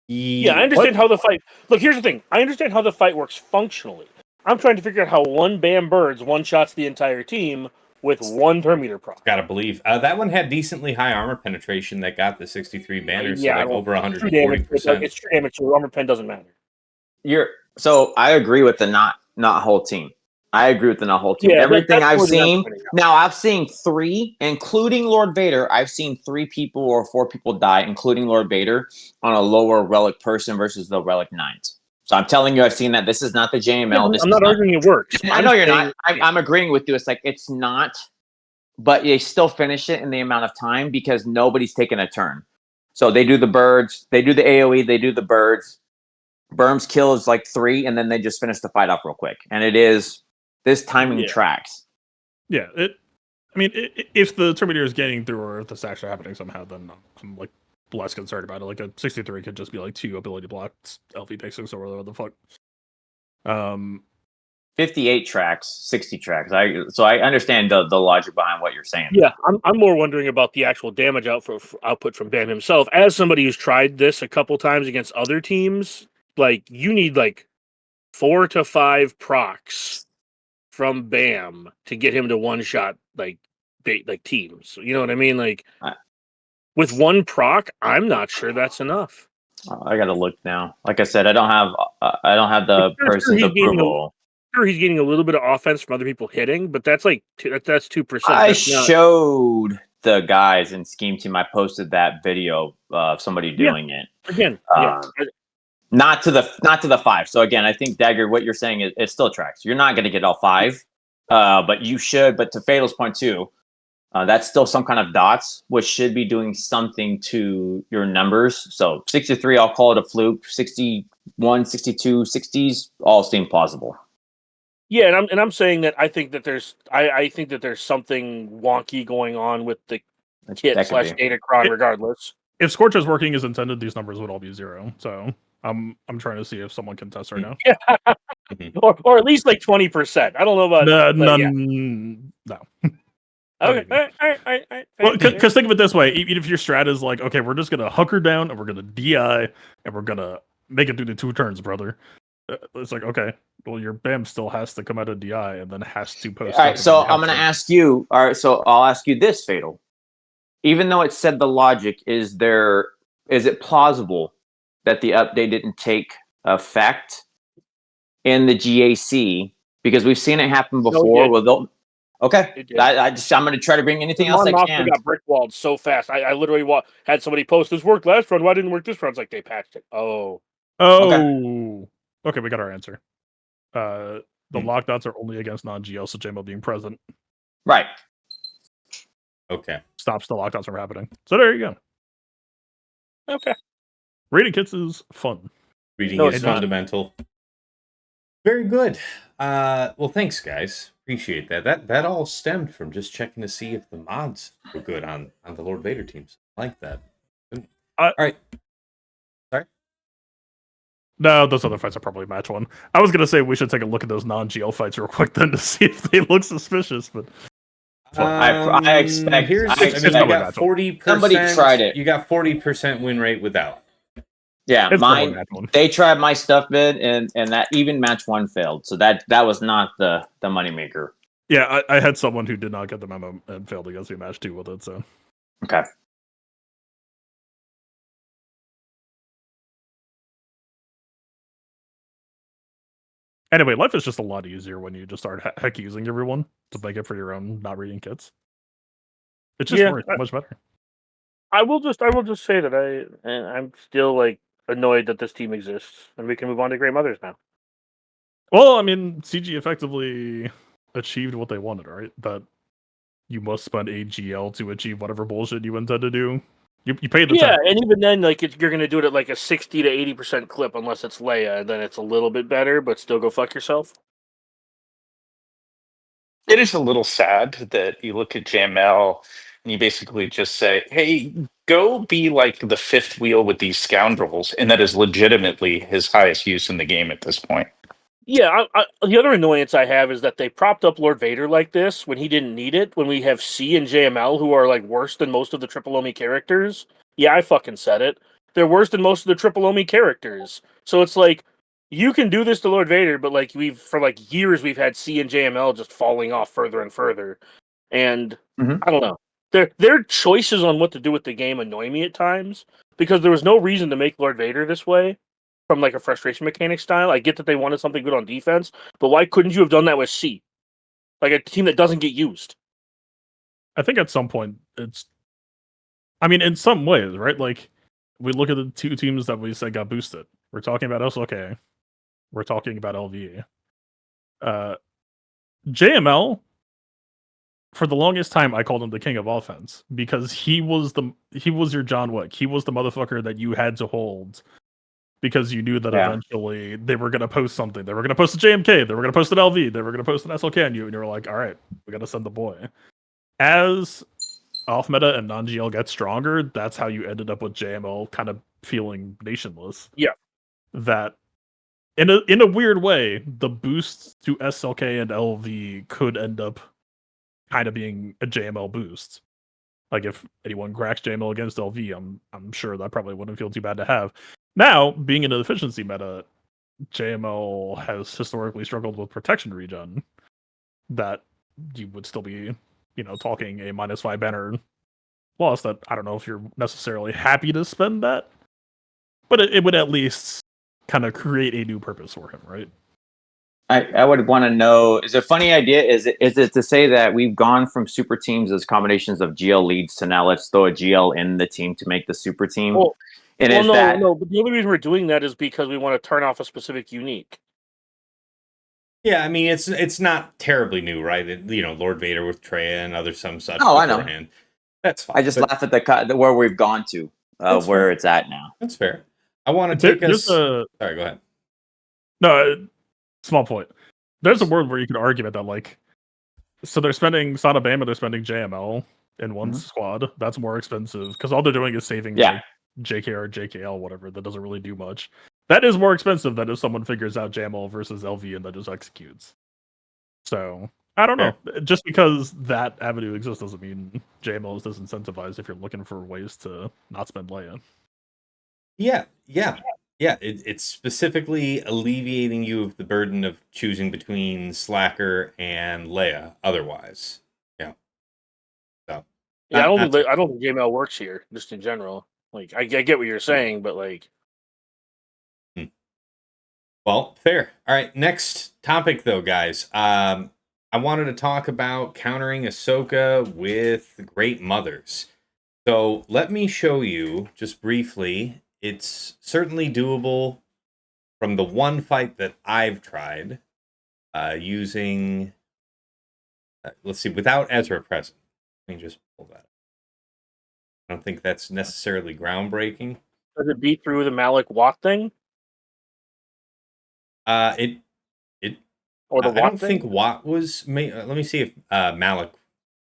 Yeah, I understand how the fight. Look, here's the thing. I understand how the fight works functionally. I'm trying to figure out how one Bam Birds one shots the entire team with one turn meter proc. Gotta believe that one had decently high armor penetration that got the 63 banner, so Yeah, like well, over It's true damage. 140%. It's true damage. So armor pen doesn't matter. So I agree with the not whole team. I agree with the not whole team. Yeah, Everything that's I've where the seen argument is. now, I've seen 3, including Lord Vader. I've seen 3 people or 4 people die, including Lord Vader, on a lower relic person versus the relic 9s. So I'm telling you, I've seen that. This is not the JML. I'm not arguing it works. I know you're not. I'm agreeing with you. It's like it's not, but they still finish it in the amount of time because nobody's taking a turn. So they do the birds, they do the AoE, they do the birds. Burm's kill is like 3, and then they just finish the fight off real quick. And it is this timing tracks. Yeah, if the Terminator is getting through or if this actually happening somehow, then I'm like less concerned about it. Like a 63 could just be like 2 ability blocks, LV takes 6 or whatever the fuck. 58 tracks, 60 tracks. So I understand the logic behind what you're saying. Yeah, I'm more wondering about the actual damage output from Bam himself. As somebody who's tried this a couple times against other teams, like you need like 4 to 5 procs from Bam to get him to one shot like teams. You know what I mean? Like with one proc, I'm not sure that's enough. I gotta look now. Like I said, I don't have the person's approval. Sure, he's getting a little bit of offense from other people hitting, but that's like that's 2%. I showed the guys in Scheme Team. I posted that video of somebody doing it. Again, not to the 5. So again, I think Dagger, what you're saying is it still tracks. You're not going to get all 5, but you should. But to Fatal's point too, that's still some kind of dots, which should be doing something to your numbers. So 63, I'll call it a fluke. 61, 62, 60s all seem plausible. Yeah, and I'm saying that I think that there's something wonky going on with the kit / Datacron regardless. If Scorch is working as intended, these numbers would all be 0. So I'm trying to see if someone can test right now. or at least like 20%. I don't know about no. Okay. All right. Well, because think of it this way: even if your strat is like, okay, we're just gonna hucker down and we're gonna DI and we're gonna make it through the 2 turns, brother. It's like, okay, well, your BAM still has to come out of DI and then has to post. All right, so I'm gonna ask you. All right, so I'll ask you this, Fatal. Even though it said the logic, is it plausible that the update didn't take effect in the GAC? Because we've seen it happen before. Okay, I'm going to try to bring anything else I can. Got brickwalled so fast. I literally had somebody post, this worked last run. Why didn't it work this run? It's like they patched it. Okay, we got our answer. The lockdowns are only against non-GL, so JMO being present. Right. Okay. Stops the lockdowns from happening. So there you go. Okay. Reading kits is fun. Reading is fundamental. Very good. Well, thanks, guys. Appreciate that. That all stemmed from just checking to see if the mods were good on the Lord Vader teams. I like that. All right. Sorry? No, those other fights are probably match 1. I was going to say we should take a look at those non-GL fights real quick then to see if they look suspicious, but... I expect... you got 40%. Somebody tried it. You got 40% win rate without. Yeah, they tried my stuff bid, and that even match 1 failed. So that was not the moneymaker. Yeah, I had someone who did not get the memo and failed against me match 2 with it, so... Okay. Anyway, life is just a lot easier when you just start heck using everyone to make it for your own not reading kits. It's just so much better. I will just say that I'm still like annoyed that this team exists, and we can move on to Great Mothers now. Well, I mean, CG effectively achieved what they wanted, right? That you must spend a GL to achieve whatever bullshit you intend to do. You paid the Yeah, tax. and even then, like you're gonna do it at like a 60 to 80% clip, unless it's Leia, and then it's a little bit better, but still go fuck yourself. It is a little sad that you look at JML and you basically just say, "Hey, go be like the fifth wheel with these scoundrels," and that is legitimately his highest use in the game at this point. Yeah, the other annoyance I have is that they propped up Lord Vader like this when he didn't need it. When we have C and JML who are like worse than most of the Triple Omi characters. Yeah, I fucking said it. They're worse than most of the Triple Omi characters. So it's like you can do this to Lord Vader, but like for like years we've had C and JML just falling off further and further. And Mhm. I don't know. Their choices on what to do with the game annoy me at times because there was no reason to make Lord Vader this way from like a frustration mechanic style. I get that they wanted something good on defense, but why couldn't you have done that with C? Like a team that doesn't get used. I think at some point it's. I mean, in some ways, right? Like we look at the two teams that we said got boosted. We're talking about SLK. We're talking about LVE. JML. For the longest time, I called him the king of offense because he was your John Wick. He was the motherfucker that you had to hold because you knew that Yeah. eventually they were going to post something. They were going to post a JMK. They were going to post an LV. They were going to post an SLK on you, and you were like, "All right, we got to send the boy." As off meta and non GL gets stronger, that's how you ended up with JML kind of feeling nationless. Yeah. That in a weird way, the boosts to SLK and LV could end up kind of being a JML boost. Like if anyone cracks JML against LV, I'm sure that probably wouldn't feel too bad to have. Now, being in an efficiency meta, JML has historically struggled with protection regen. That you would still be, talking a -5 banner loss. That I don't know if you're necessarily happy to spend that, but it would at least kind of create a new purpose for him, right? I would want to know, is it a funny idea? Is it to say that we've gone from super teams as combinations of GL leads to now let's throw a GL in the team to make the super team? Well, And well, is no, that no. But the only reason we're doing that is because we want to turn off a specific unique. Yeah, I mean it's not terribly new, right? Lord Vader with Treya and other some such Oh, I know. beforehand. That's fine. I just but laugh at the where we've gone to, That's where fair. it's at now. That's fair. I want to take There's us. a Sorry, go ahead. no small point. There's a world where you could argue that like, so they're spending Sada Bama, they're spending JML in one Mhm. squad. That's more expensive because all they're doing is saving Yeah. like JKR, JKL, whatever. That doesn't really do much. That is more expensive than if someone figures out JML versus LV and then just executes. So I don't know. Just because that avenue exists doesn't mean JML is disincentivized if you're looking for ways to not spend Leia. Yeah. It's specifically alleviating you of the burden of choosing between Slacker and Leia. Otherwise, yeah. So Yeah, not I don't think JML works here, just in general. Like I get what you're saying, but like Well, fair. All right, next topic though, guys. I wanted to talk about countering Ahsoka with Great Mothers. So let me show you just briefly. It's certainly doable from the one fight that I've tried using. Let's see, without Ezra present. Let me just pull that up. I don't think that's necessarily groundbreaking. does it beat through the Malik Watt thing It or the I Watt don't thing? think Watt was. Let me see if Malik.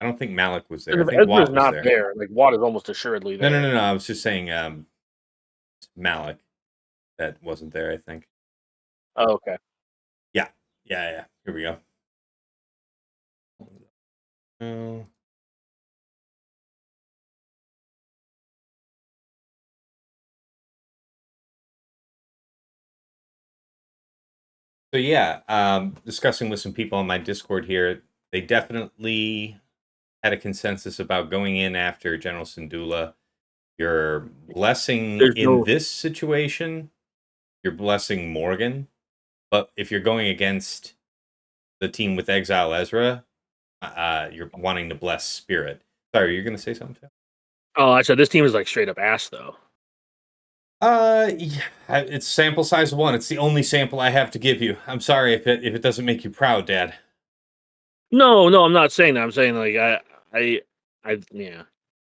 I don't think Malik was there. I Because if think Ezra's Watt was not there. there, like Watt is almost assuredly No, there. no. I was just saying Malik that wasn't there. I think. Oh, okay. Yeah. Here we go. Oh. So yeah, discussing with some people on my Discord here, they definitely had a consensus about going in after General Syndulla. You're blessing There's in no this situation. You're blessing Morgan, but if you're going against the team with Exile Ezra, you're wanting to bless Spirit. Sorry, you're going to say something? Oh, I said this team is like straight up ass though. Yeah, it's sample size 1. It's the only sample I have to give you. I'm sorry if it doesn't make you proud, Dad. No, I'm not saying that. I'm saying like yeah.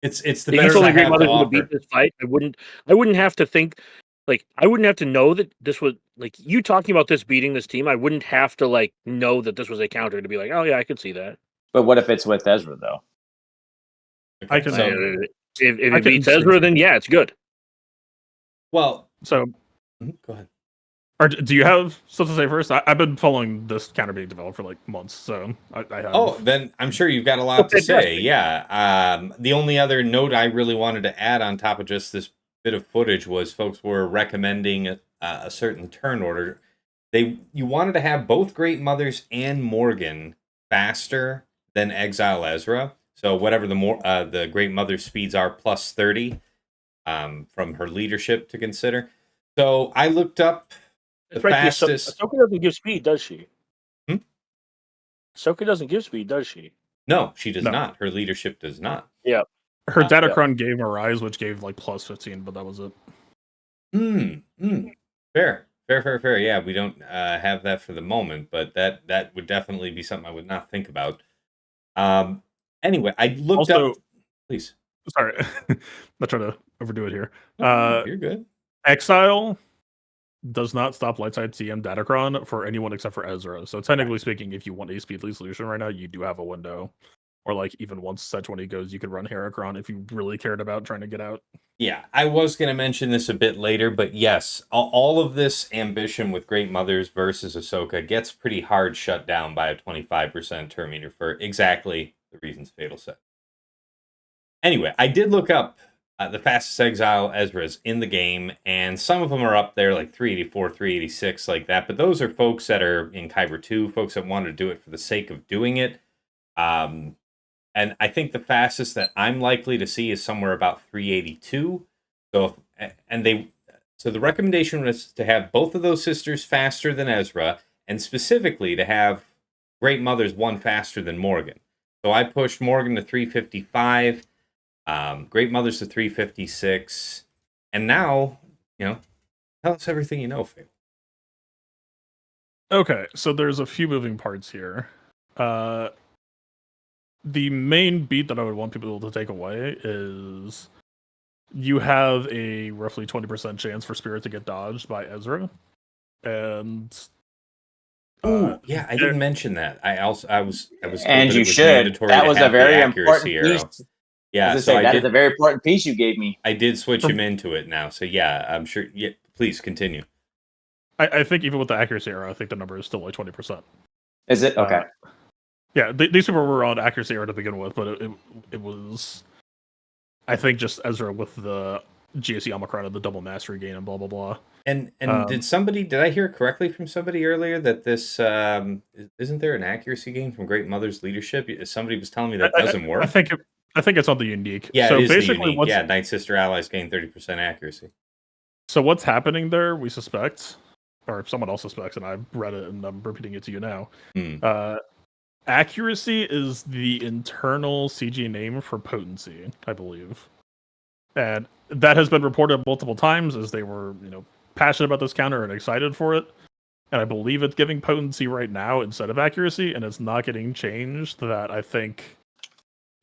It's the If you best told I me Great have to Mother's going to offer. beat this fight, I wouldn't have to think like I wouldn't have to know that this was like you talking about this beating this team. I wouldn't have to like know that this was a counter to be like, oh yeah, I could see that. But what if it's with Ezra though? Okay, I can- so If I it can beats see- Ezra, then yeah, it's good. well, So, go ahead. or do you have stuff to say first? I've been following this counter being developed for like months, so I have. Oh, then I'm sure you've got a lot to say. fantastic. Yeah. The only other note I really wanted to add on top of just this bit of footage was folks were recommending a certain turn order. You wanted to have both Great Mothers and Morgan faster than Exile Ezra. So whatever the Great Mother's speeds are plus 30 from her leadership to consider. So I looked up the That's right. fastest. Ahsoka doesn't give speed, does she? Hmm? Ahsoka doesn't give speed, does she? No, she does No. not. Her leadership does not. Yeah. Her yeah. Datacron gave a rise, which gave like plus 15, but that was it. Fair. Yeah, we don't have that for the moment, but that would definitely be something I would not think about. Anyway, I looked Also, up. Please, sorry, not trying to overdo it here. you're good. Exile does not stop light side TM Datacron for anyone except for Ezra. So technically speaking, if you want a speedly solution right now, you do have a window. Or like even once Set 20 goes, you could run Heracron if you really cared about trying to get out. Yeah, I was going to mention this a bit later, but yes, all of this ambition with Great Mothers versus Ahsoka gets pretty hard shut down by a 25% turn meter for exactly the reasons Fatal said. Anyway, I did look up the fastest Exile Ezras in the game, and some of them are up there, like 384, 386, like that, but those are folks that are in Kyber 2, folks that want to do it for the sake of doing it. And I think the fastest that I'm likely to see is somewhere about 382. So the recommendation was to have both of those sisters faster than Ezra, and specifically to have Great Mothers one faster than Morgan. So I pushed Morgan to 355, Great Mothers to 356, and now, tell us everything you know, Phil. Okay, so there's a few moving parts here. The main beat that I would want people to take away is you have a roughly 20% chance for Spirit to get dodged by Ezra. And Yeah, I didn't mention that. I was And told you it was should. mandatory That to was a have the very accuracy important arrow. piece. Yeah, As so I say, I that is did. a very important piece you gave me. I did switch him into it now. So yeah, I'm sure. Yeah, please continue. I think even with the accuracy error, I think the number is still like 20%. Is it? Okay. Yeah, these people were on accuracy error to begin with, but it was, I think, just Ezra with the GSE Omicron and the double mastery gain and blah blah blah. And did I hear correctly from somebody earlier that this isn't there an accuracy gain from Great Mother's leadership? Somebody was telling me that doesn't work. I think it's on the unique. Yeah, so it is basically, the unique. Yeah, Night Sister allies gain 30% accuracy. So what's happening there? We suspect, or someone else suspects, and I've read it and I'm repeating it to you now. Accuracy is the internal CG name for potency, I believe, and that has been reported multiple times as they were, passionate about this counter and excited for it. And I believe it's giving potency right now instead of accuracy, and it's not getting changed. That I think,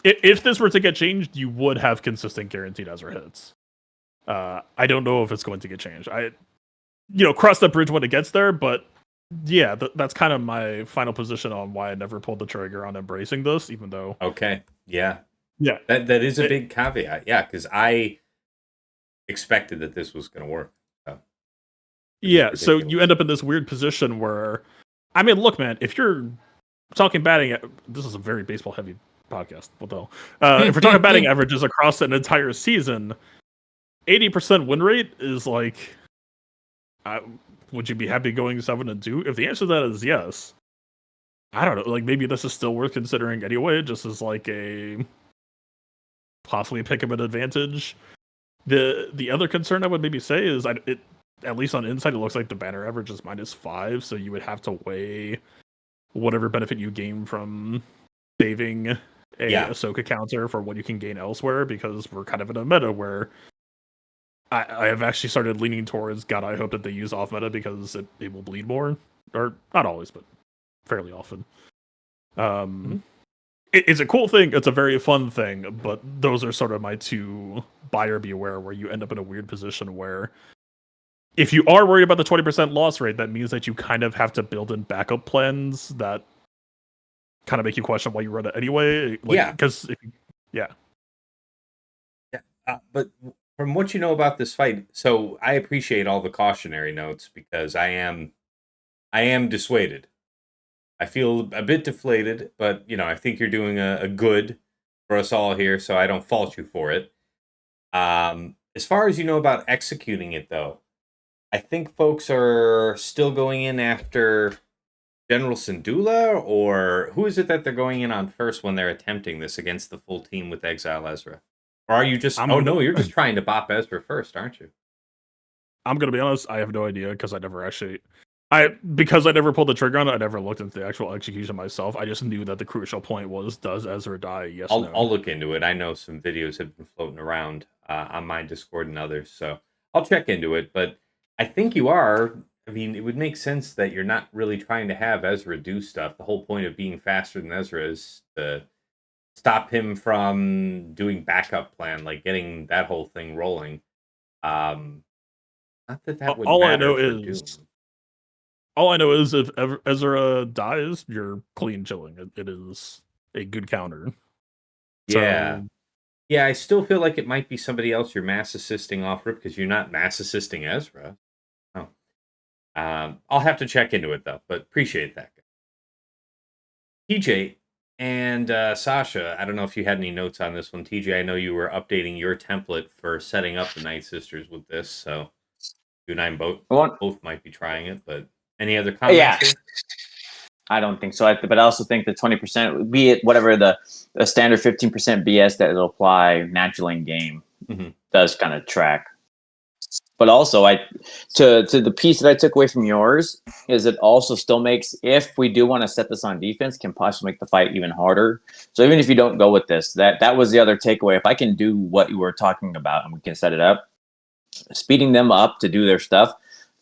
if this were to get changed, you would have consistent guaranteed Ezra hits. I don't know if it's going to get changed. Cross that bridge when it gets there, but yeah, that's kind of my final position on why I never pulled the trigger on embracing this, even though. Okay. Yeah. Yeah. That is a big caveat. Yeah, because I expected that this was going to work. So. Yeah, so you end up in this weird position where, I mean, look, man, if you're talking batting, this is a very baseball heavy podcast. What the hell? If we're talking batting averages across an entire season, 80% win rate is like, would you be happy going 7-2? If the answer to that is yes, I don't know. Like maybe this is still worth considering anyway, just as like a possibly pick up an advantage. The other concern I would maybe say is at least on Insight, it looks like the banner average is -5, so you would have to weigh whatever benefit you gain from saving a Yeah. Ahsoka counter for what you can gain elsewhere, because we're kind of in a meta where I have actually started leaning towards, God, I hope that they use off meta because it will bleed more. Or not always, but fairly often. It's a cool thing, it's a very fun thing, but those are sort of my two buyer beware, where you end up in a weird position where if you are worried about the 20% loss rate, that means that you kind of have to build in backup plans that kind of make you question why you run it anyway. Like, Yeah. because Yeah. But from what you know about this fight, so I appreciate all the cautionary notes because I am dissuaded. I feel a bit deflated, but I think you're doing a good for us all here, so I don't fault you for it. As far as you know about executing it, though, I think folks are still going in after General Syndulla, or who is it that they're going in on first when they're attempting this against the full team with Exile Ezra? Or are you just? No, you're just trying to bop Ezra first, aren't you? I'm gonna be honest, I have no idea because I never actually. Because I never pulled the trigger on it, I never looked into the actual execution myself. I just knew that the crucial point was, does Ezra die? Yes, no. I'll look into it. I know some videos have been floating around on my Discord and others, so I'll check into it. But I think you are. I mean, it would make sense that you're not really trying to have Ezra do stuff. The whole point of being faster than Ezra is to stop him from doing backup plan, like getting that whole thing rolling. Not that would All I matter know for is Doom. all I know is if Ezra dies, you're clean chilling. It is a good counter. Yeah. So, Yeah, I still feel like it might be somebody else you're mass assisting off rip because you're not mass assisting Ezra. Oh. I'll have to check into it though, but appreciate that. TJ and Sasha, I don't know if you had any notes on this one. TJ, I know you were updating your template for setting up the Night Sisters with this, so you and I both might be trying it, but any other comments here? I don't think so. But I also think the 20%, be it whatever the standard 15% BS that it'll apply naturally in game, does kind of track. But also, to the piece that I took away from yours is it also still makes, if we do want to set this on defense, can possibly make the fight even harder. So even if you don't go with this, that was the other takeaway. If I can do what you were talking about and we can set it up, speeding them up to do their stuff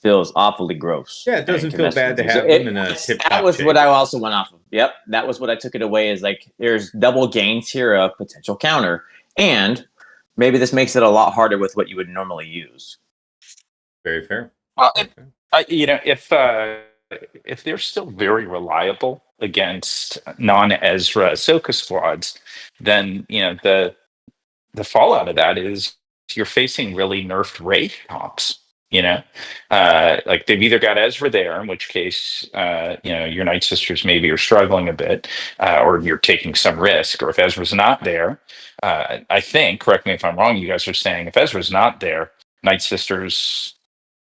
feels awfully gross. Yeah, it doesn't feel bad to have them in a tip-top That was shape. what I also went off of. Yep, that was what I took it away, is like there's double gains here of potential counter, and maybe this makes it a lot harder with what you would normally use. Very fair. If they're still very reliable against non-Ezra Ahsoka squads, then the fallout of that is you're facing really nerfed Rey comps. Like they've either got Ezra there, in which case your Night Sisters maybe are struggling a bit, or you're taking some risk. Or if Ezra's not there, I think, correct me if I'm wrong, you guys are saying if Ezra's not there, Night Sisters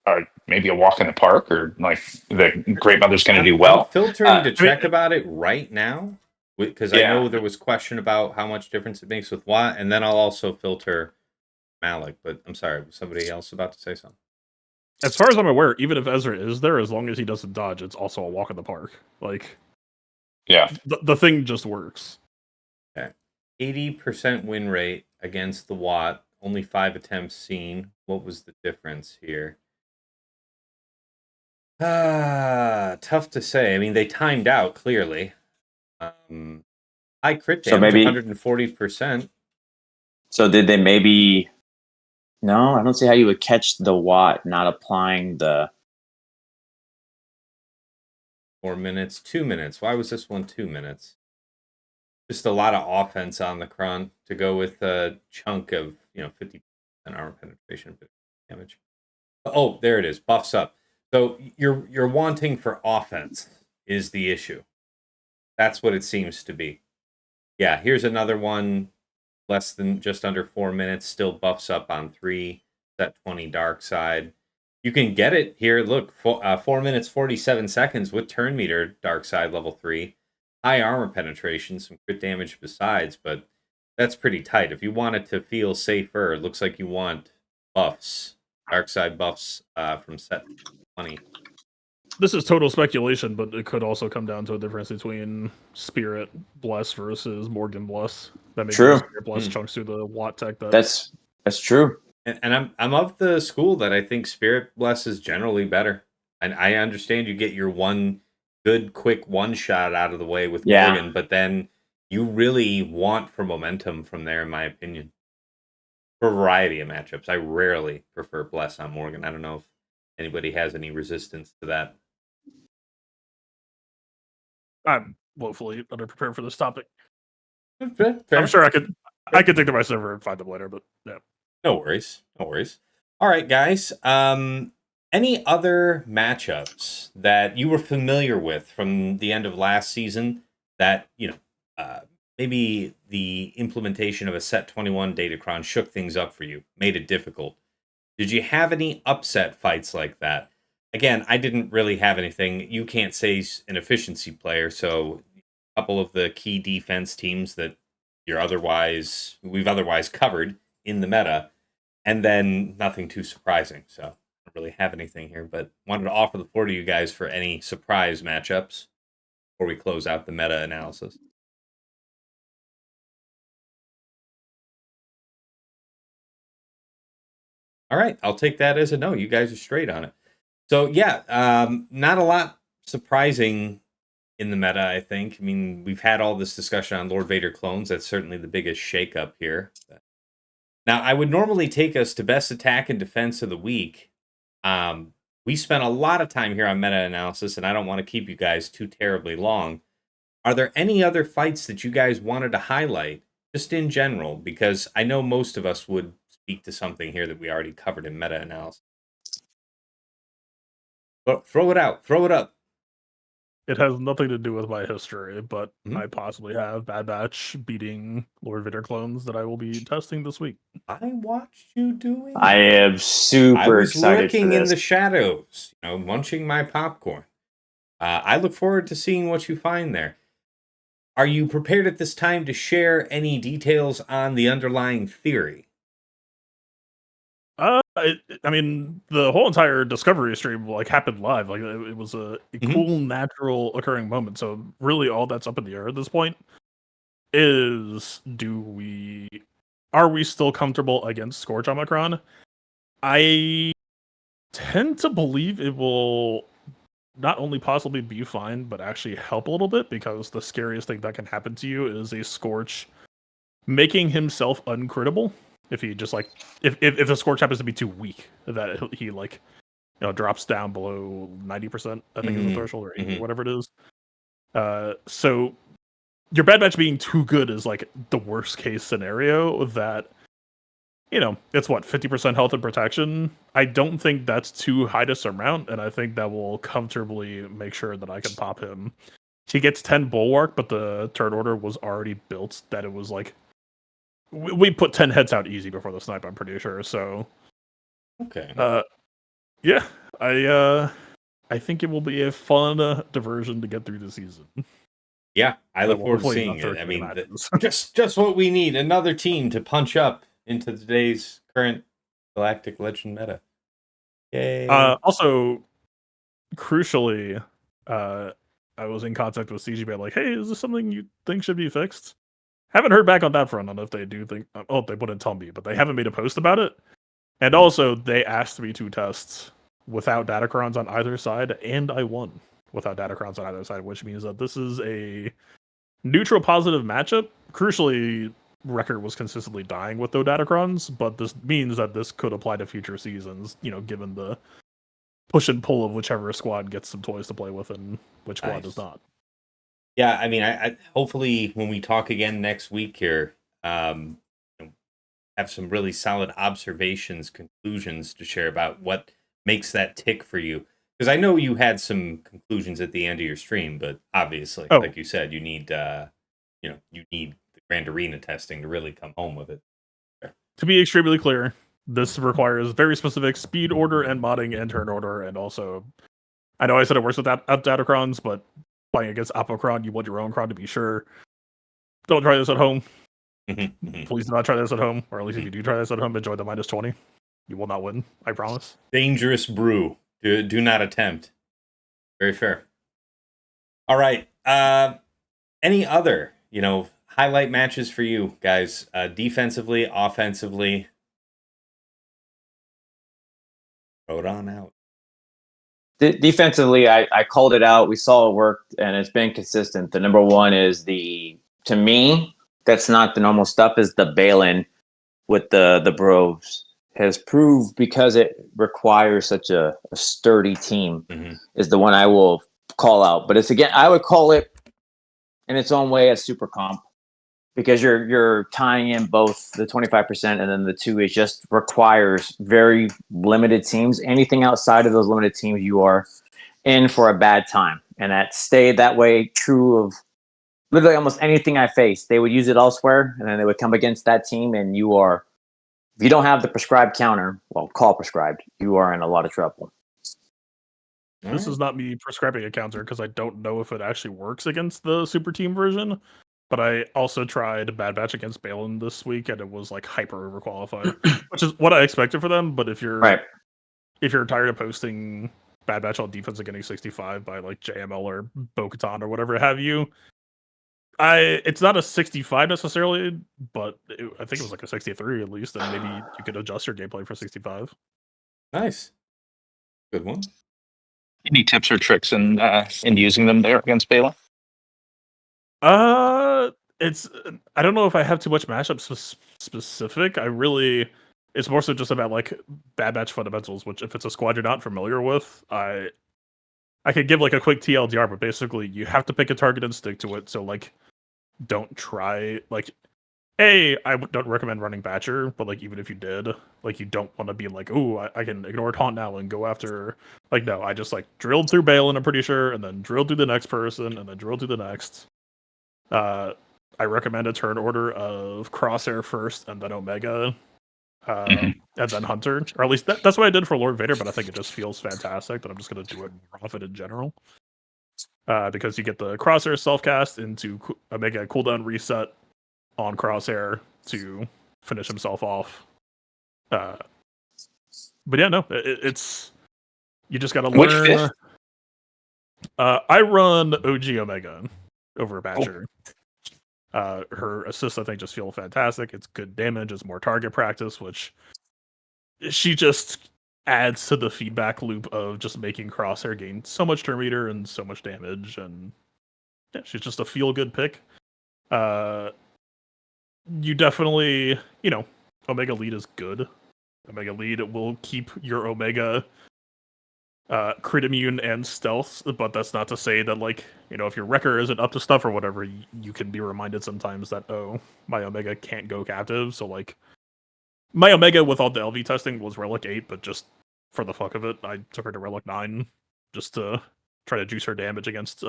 are maybe a walk in the park, or like the Great Mother's going to do well. I'm filtering to check about it right now because I know there was question about how much difference it makes with what, and then I'll also filter Malik. But I'm sorry, was somebody else about to say something? as far as I'm aware, even if Ezra is there, as long as he doesn't dodge, it's also a walk in the park. Like, yeah, the thing just works. Okay, 80% win rate against the Watt. Only 5 attempts seen. What was the difference here? Tough to say. I mean, they timed out clearly. High crit damage, so maybe 140%. So did they maybe? No, I don't see how you would catch the Watt not applying the 4 minutes, 2 minutes. Why was this one 2 minutes? Just a lot of offense on the Kron to go with a chunk of 50% armor penetration, 50 damage. Oh, there it is. Buffs up. So you're wanting for offense is the issue. That's what it seems to be. Yeah, here's another one. Less than just under 4 minutes. Still buffs up on 3. That 20 dark side. You can get it here. Look, 4 minutes 47 seconds with turn meter dark side level 3. High armor penetration, some crit damage besides, but that's pretty tight. If you want it to feel safer, it looks like you want buffs, dark side buffs from set 20. this is total speculation, but it could also come down to a difference between Spirit Bless versus Morgan Bless. That maybe True. Spirit Bless chunks through the Watt tech. That's true. And I'm of the school that I think Spirit Bless is generally better. And I understand you get your one good, quick one shot out of the way with Yeah. Morgan, but then you really want for momentum from there, in my opinion. For a variety of matchups, I rarely prefer Bless on Morgan. I don't know if anybody has any resistance to that. I'm woefully underprepared for this topic. Fair. I'm sure I could take to my server and find them later, but yeah. No worries. All right, guys. Any other matchups that you were familiar with from the end of last season that, maybe the implementation of a set 21 Datacron shook things up for you, made it difficult? Did you have any upset fights like that? Again, I didn't really have anything. You can't say an efficiency player, so a couple of the key defense teams that we've otherwise covered in the meta, and then nothing too surprising. So I don't really have anything here, but wanted to offer the floor to you guys for any surprise matchups before we close out the meta analysis. All right, I'll take that as a no. You guys are straight on it. So yeah, not a lot surprising in the meta, I think. I mean, we've had all this discussion on Lord Vader clones. That's certainly the biggest shakeup here. Now, I would normally take us to best attack and defense of the week. We spent a lot of time here on meta analysis, and I don't want to keep you guys too terribly long. Are there any other fights that you guys wanted to highlight, just in general? Because I know most of us would speak to something here that we already covered in meta analysis. But throw it out. Throw it up. It has nothing to do with my history, but Mhm. I possibly have Bad Batch beating Lord Vader clones that I will be testing this week. I watched you doing it. I am super I was excited lurking for in this. the shadows, munching my popcorn. I look forward to seeing what you find there. Are you prepared at this time to share any details on the underlying theory? I mean, the whole entire Discovery stream happened live. It was a cool, natural occurring moment. So really, all that's up in the air at this point is: are we still comfortable against Scorch Omicron? I tend to believe it will not only possibly be fine, but actually help a little bit, because the scariest thing that can happen to you is a Scorch making himself uncrittable. If he just if the Scorch happens to be too weak, that he drops down below 90%, I think is the threshold, or 80, or whatever it is. So your Bad Batch being too good is the worst case scenario. That it's 50% health and protection. I don't think that's too high to surmount, and I think that will comfortably make sure that I can pop him. He gets 10 bulwark, but the turn order was already built that it was we put 10 heads out easy before the snipe, I'm pretty sure. So Okay. Yeah, I think it will be a fun diversion to get through the season. Yeah, I look forward to seeing it. I mean, just what we need, another team to punch up into today's current Galactic Legend meta. Yay. Also, crucially, I was in contact with CGB, hey, is this something you think should be fixed? Haven't heard back on that front. I don't know if they do think. Oh, they wouldn't tell me, but they haven't made a post about it. And also, they asked me to test without Datacrons on either side, and I won without Datacrons on either side, which means that this is a neutral positive matchup. Crucially, Wrecker was consistently dying with no Datacrons, but this means that this could apply to future seasons, given the push and pull of whichever squad gets some toys to play with and which squad does not. Yeah, I mean, I hopefully when we talk again next week here, have some really solid observations, conclusions to share about what makes that tick for you. Because I know you had some conclusions at the end of your stream, but obviously, like you said, you need you need the Grand Arena testing to really come home with it. To be extremely clear, this requires very specific speed order and modding and turn order, and also, I know I said it works with Datacrons, but playing against Apocron, you want your own cron to be sure. Don't try this at home. Please do not try this at home, or at least if you do try this at home, enjoy the -20. You will not win, I promise. Dangerous brew. Do not attempt. Very fair. All right. Any other, highlight matches for you guys, defensively, offensively? Throw it on out. Defensively, I called it out. We saw it worked, and it's been consistent. The number one is to me, that's not the normal stuff, is the Balin with the Bros. Has proved, because it requires such a sturdy team, is the one I will call out. But it's, again, I would call it in its own way a super comp, because you're tying in both the 25% and then the 2. It just requires very limited teams. Anything outside of those limited teams, you are in for a bad time. And that stayed that way true of literally almost anything I faced. They would use it elsewhere, and then they would come against that team, and if you don't have the prescribed counter, well, call prescribed, you are in a lot of trouble. This is not me prescribing a counter, because I don't know if it actually works against the super team version. But I also tried Bad Batch against Balin this week, and it was like hyper overqualified, which is what I expected for them. But if you're tired of posting Bad Batch on defense against 65 by like JML or Bo-Katan or whatever have you, it's not a 65 necessarily, but I think it was like a 63 at least, and maybe you could adjust your gameplay for 65. Nice. Good one. Any tips or tricks in using them there against Balin? It's I don't know if I have too much matchup specific. It's more so just about like Bad Batch fundamentals, which if it's a squad you're not familiar with, I could give like a quick TLDR, but basically you have to pick a target and stick to it. So like, don't try like. I don't recommend running Batcher, but like even if you did, like you don't want to be like, oh, I can ignore Taunt now and go after. Like no, I just like drilled through Balin, I'm pretty sure, and then drilled through the next person, and then drilled through the next. I recommend a turn order of Crosshair first, and then Omega, and then Hunter, or at least that's what I did for Lord Vader. But I think it just feels fantastic that I'm just going to do it more often in general, because you get the Crosshair self cast into Omega cooldown reset on Crosshair to finish himself off. But yeah, no, it's you just got to learn. Which fifth? I run OG Omega over Batcher. Her assists, I think, just feel fantastic. It's good damage. It's more target practice, which she just adds to the feedback loop of just making Crosshair gain so much turn meter and so much damage. And yeah, she's just a feel-good pick. You definitely, Omega lead is good. Omega lead will keep your Omega crit immune and stealth, but that's not to say that, like, if your Wrecker isn't up to stuff or whatever, you can be reminded sometimes that, oh, my Omega can't go captive. So, like, my Omega with all the LV testing was Relic 8, but just for the fuck of it, I took her to Relic 9 just to try to juice her damage against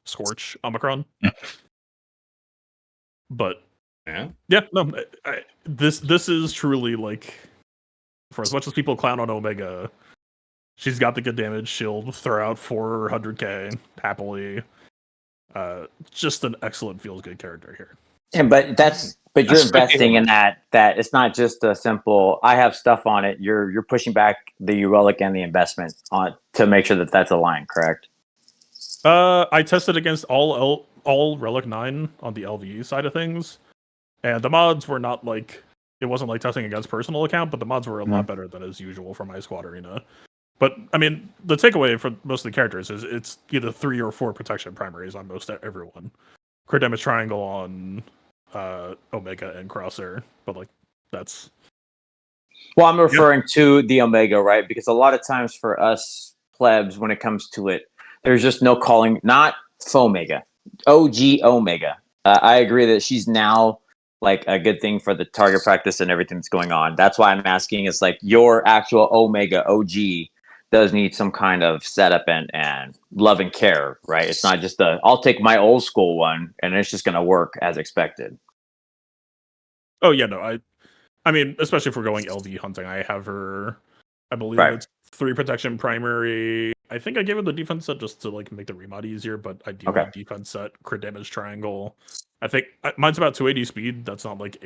Scorch Omicron. But yeah, no, this is truly, like, for as much as people clown on Omega, she's got the good damage. She'll throw out 400k happily. Just an excellent feels good character here. And but you're investing in that it's not just a simple I have stuff on it. You're pushing back the relic and the investment on to make sure that that's aligned, correct? I tested against all Relic 9 on the LVE side of things, and the mods were not like, it wasn't like testing against personal account, but the mods were a lot better than as usual for my squad arena. But I mean, the takeaway for most of the characters is it's either 3 or 4 protection primaries on most everyone. Crit damage triangle on Omega and Crosshair, but like that's. Well, I'm referring to the Omega, right? Because a lot of times for us plebs, when it comes to it, there's just no calling. Not Fomega, OG Omega. I agree that she's now like a good thing for the target practice and everything that's going on. That's why I'm asking. Is like your actual Omega OG does need some kind of setup and love and care, right? It's not just I'll take my old school one and it's just going to work as expected. Oh yeah, no, I mean, especially if we're going LV hunting, I have her. I believe it's 3 protection primary. I think I gave her the defense set just to like make the remod easier, but I do have defense set, crit damage triangle. I think mine's about 280 speed. That's not like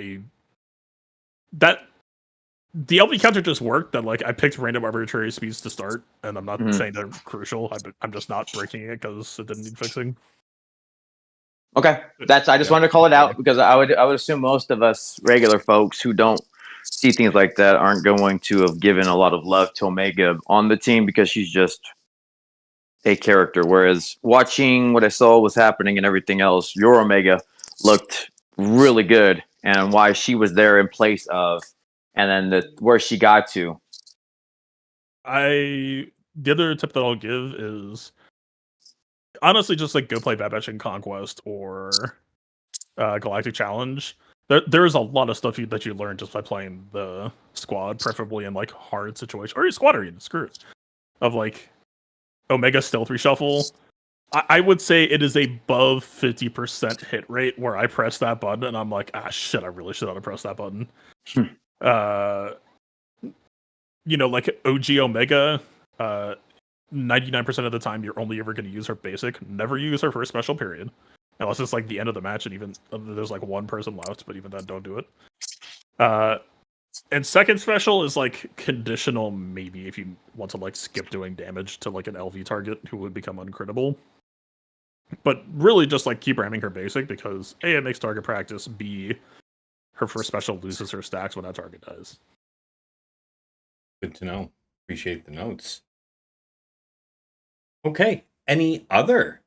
the LV counter just worked. That like I picked random arbitrary speeds to start, and I'm not saying they're crucial. I'm just not breaking it because it didn't need fixing. Okay, I just wanted to call it out because I would assume most of us regular folks who don't see things like that aren't going to have given a lot of love to Omega on the team because she's just a character. Whereas watching what I saw was happening and everything else, your Omega looked really good, and why she was there in place of, and then where she got to. The other tip that I'll give is honestly just like go play Bad Batch in Conquest or Galactic Challenge. There's a lot of stuff that you learn just by playing the squad, preferably in like hard situations or your squad arena. Screw it. Of like Omega Stealth Reshuffle. I would say it is above 50% hit rate where I press that button and I'm like, shit, I really should have pressed that button. Like OG Omega, 99% of the time you're only ever going to use her basic. Never use her for a special period. Unless it's like the end of the match and even there's like one person left, but even then, don't do it. And second special is like conditional, maybe if you want to like skip doing damage to like an LV target who would become uncrittable. But really just like keep ramming her basic because A, it makes target practice, B, her first special loses her stacks when that target dies. Good to know. Appreciate the notes. Okay. Any other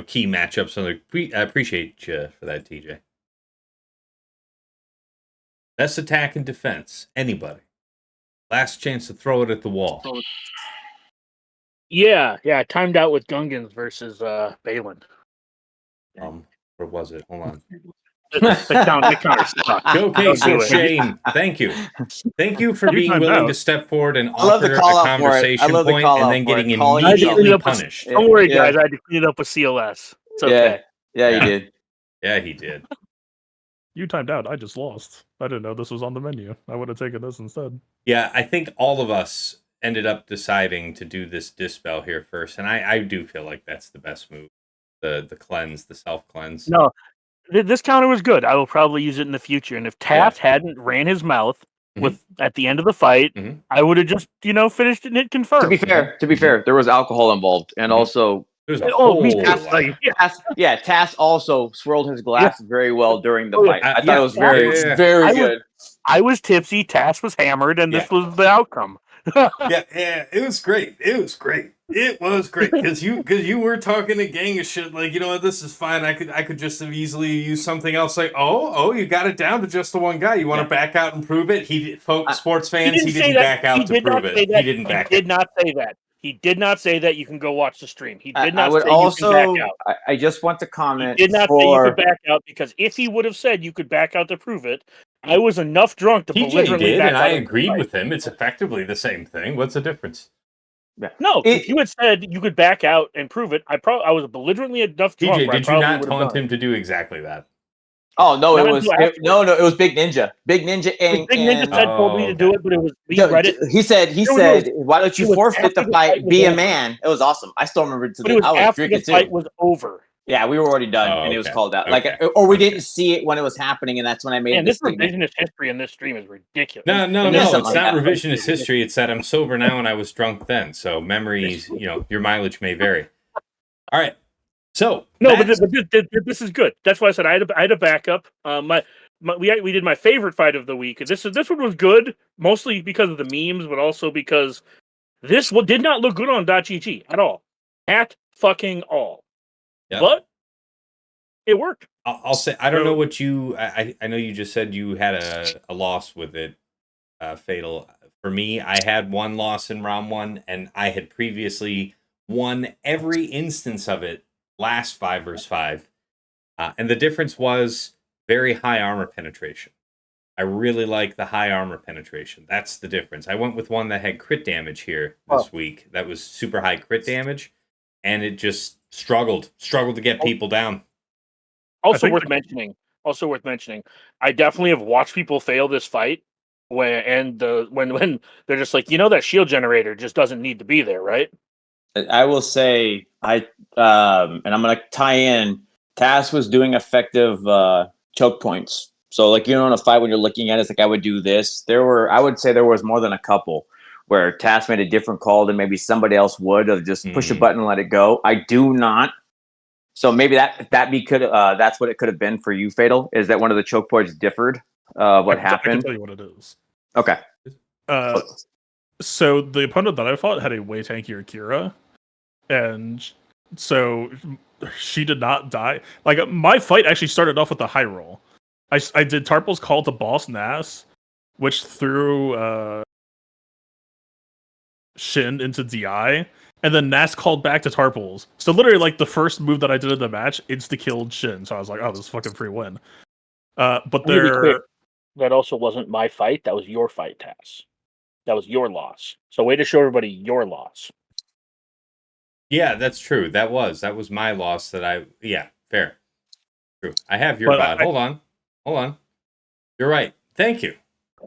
key matchups? I appreciate you for that, TJ. Best attack and defense. Anybody. Last chance to throw it at the wall. Yeah, timed out with Gungans versus Balin. Where was it? Hold on. The counter stuck. Showcase your shame. Thank you. Thank you for being willing to step forward and offer a conversation point and then getting immediately punished. Don't worry, guys. I had to clean it up with CLS. It's okay. Yeah, you did. Yeah, he did. You timed out. I just lost. I didn't know this was on the menu. I would have taken this instead. Yeah, I think all of us ended up deciding to do this dispel here first, and I do feel like that's the best move. The cleanse, the self cleanse. No, this counter was good. I will probably use it in the future. And if Taft hadn't ran his mouth with at the end of the fight, I would have just finished it and hit confirm. To be fair, there was alcohol involved, and also Tass also swirled his glasses very well during the fight. I thought it was very good. I was tipsy. Tass was hammered, and this was the outcome. It was great. It was great because you were talking a gang of shit like, this is fine. I could just have easily used something else. Like, you got it down to just the one guy. You want to back out and prove it? Sports fans, he didn't back out to prove it. He didn't back. He did not say that. He did not say that. You can go watch the stream. He did not say you can back out. I just want to comment. He did not say you could back out because if he would have said you could back out to prove it, I was enough drunk to belligerently back out. And I agreed with him. It's effectively the same thing. What's the difference? No, if you had said you could back out and prove it, I was belligerently enough drunk. TJ, did you not taunt him to do exactly that? Oh no, it was Big Ninja. Big Ninja and Big Ninja told me to do it, but it was He said, why don't you forfeit the fight? Be a man. It was awesome. I still remember I was after drinking the fight was over. Yeah, we were already done, and it was called out. Or we didn't see it when it was happening, and that's when I made. This revisionist history in this stream is ridiculous. No, it's not revisionist history. It's that I'm sober now and I was drunk then. So memories, your mileage may vary. All right. So but this is good. That's why I said I had a backup. We did my favorite fight of the week. This one was good, mostly because of the memes, but also because this did not look good on .gg at all, at fucking all. Yep. But it worked. I'll say I don't know what you. I know you just said you had a loss with it, Fatal. For me, I had one loss in round one, and I had previously won every instance of it last 5 vs 5, and the difference was very high armor penetration. I really like the high armor penetration. That's the difference. I went with one that had crit damage here this week. That was super high crit damage, and it just struggled to get people down. Also worth mentioning. I definitely have watched people fail this fight when they're just like, that shield generator just doesn't need to be there, right? I will say and I'm gonna tie in. Tass was doing effective choke points, So like, in a fight when you're looking at it, it's like I would do this. I would say there was more than a couple where Task made a different call than maybe somebody else would have just push a button and let it go. I do not. So maybe that's what it could have been for you, Fatal, is that one of the choke points differed what I happened? can tell you what it is. Okay. So the opponent that I fought had a way tankier Kira, and so she did not die. Like, my fight actually started off with a high roll. I did Tarple's call to boss Nass, which threw Shin into DI, and then Nass called back to Tarple's. So literally, like, the first move that I did in the match insta-killed Shin. So I was like, oh, this is fucking free win. But Really quick, that also wasn't my fight. That was your fight, Tass. That was your loss. So way to show everybody your loss. Yeah, that's true. That was my loss. Yeah, fair. True. I have your bot. Hold on. You're right. Thank you.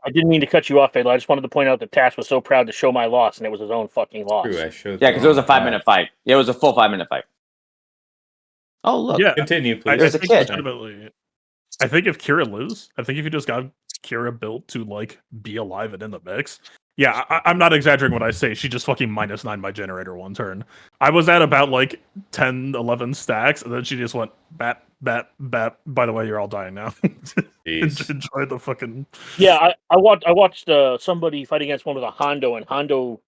I didn't mean to cut you off, Fatal. I just wanted to point out that Tass was so proud to show my loss, and it was his own fucking loss. True, I showed. Yeah, because it was a 5-minute fight. Yeah, it was a full 5-minute fight. Oh, look. Yeah, Continue, please. There's a kid. I think if Kira lives, I think if you just got Kira built to, like, be alive and in the mix. Yeah, I'm not exaggerating when I say she just fucking -9 my generator one turn. I was at about, like, 10, 11 stacks, and then she just went, bat, bat, bat. By the way, you're all dying now. Enjoy the fucking... Yeah, I watched somebody fight against one with a Hondo, and Hondo,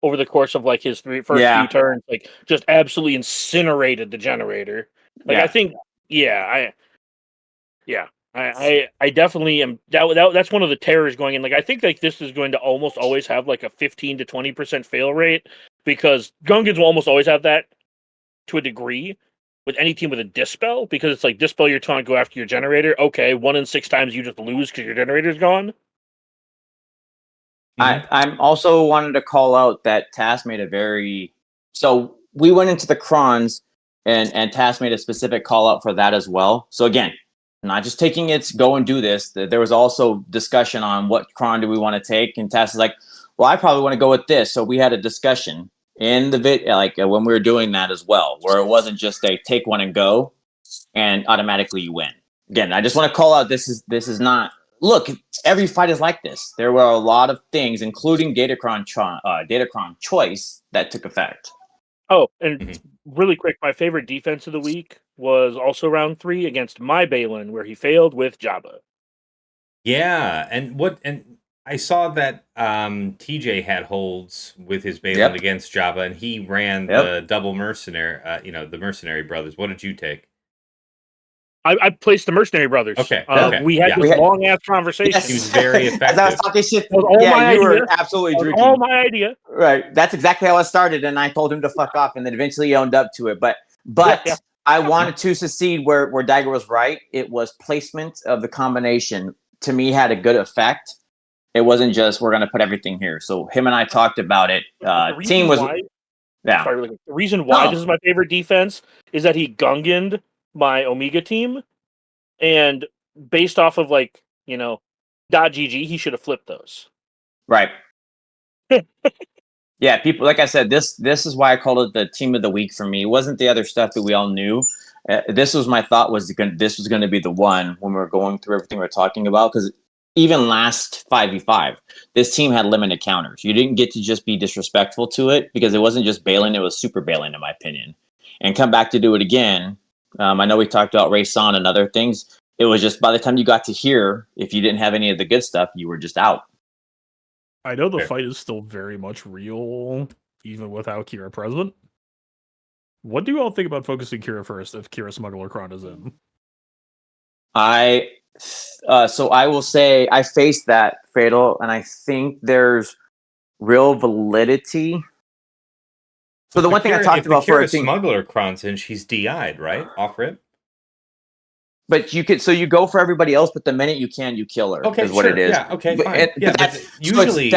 over the course of, like, his first few turns, like, just absolutely incinerated the generator. Like, I think, I definitely am. That's one of the terrors going in. Like, I think like this is going to almost always have like a 15 to 20% fail rate, because Gungans will almost always have that to a degree with any team with a dispel, because it's like dispel your taunt, go after your generator. Okay, 1 in 6 times you just lose because your generator's gone. I'm also wanted to call out that Tass made a very... So we went into the crons, and Tass made a specific call out for that as well. So again, not just taking it, go and do this. There was also discussion on what cron do we want to take, and Tass is like, well, I probably want to go with this. So we had a discussion in the when we were doing that as well, where it wasn't just a take one and go, and automatically you win. Again, I just want to call out this is not... Look, every fight is like this. There were a lot of things, including Datacron choice, that took effect. Oh, and really quick, my favorite defense of the week was also round 3 against my Balin, where he failed with Jabba. Yeah, and I saw that TJ had holds with his Balin against Jabba, and he ran the double mercenary, the mercenary brothers. What did you take? I placed the Mercenary Brothers. Okay. We had this long ass conversation. Yes. He was very effective. As I was talking shit, you were absolutely drinking. All my idea. Right. That's exactly how it started, and I told him to fuck off, and then eventually he owned up to it. But I wanted to succeed where Dagger was right. It was placement of the combination, to me, had a good effect. It wasn't just, we're going to put everything here. So him and I talked about it. Team was... The reason why this is my favorite defense is that he Gunganed my Omega team, and based off of .gg, he should have flipped those. Right. Yeah, people, like I said, this is why I called it the team of the week for me. It wasn't the other stuff that we all knew. This was my thought, this was going to be the one when we were going through everything we were talking about, because even last 5v5, this team had limited counters. You didn't get to just be disrespectful to it, because it wasn't just Balin, it was super Balin, in my opinion. And come back to do it again. I know we talked about Race On and other things. It was just by the time you got to here, if you didn't have any of the good stuff, you were just out. I know the fight is still very much real, even without Kira present. What do you all think about focusing Kira first if Kira Smuggler Cron is in? So I will say I faced that, Fatal, and I think there's real validity. So the one thing I talked about for Kira Smuggler Cron's in, she's DI'd, right? Off rip. But you could, so you go for everybody else, but the minute you can, you kill her. Okay, is what it is. Yeah, okay, fine. Usually,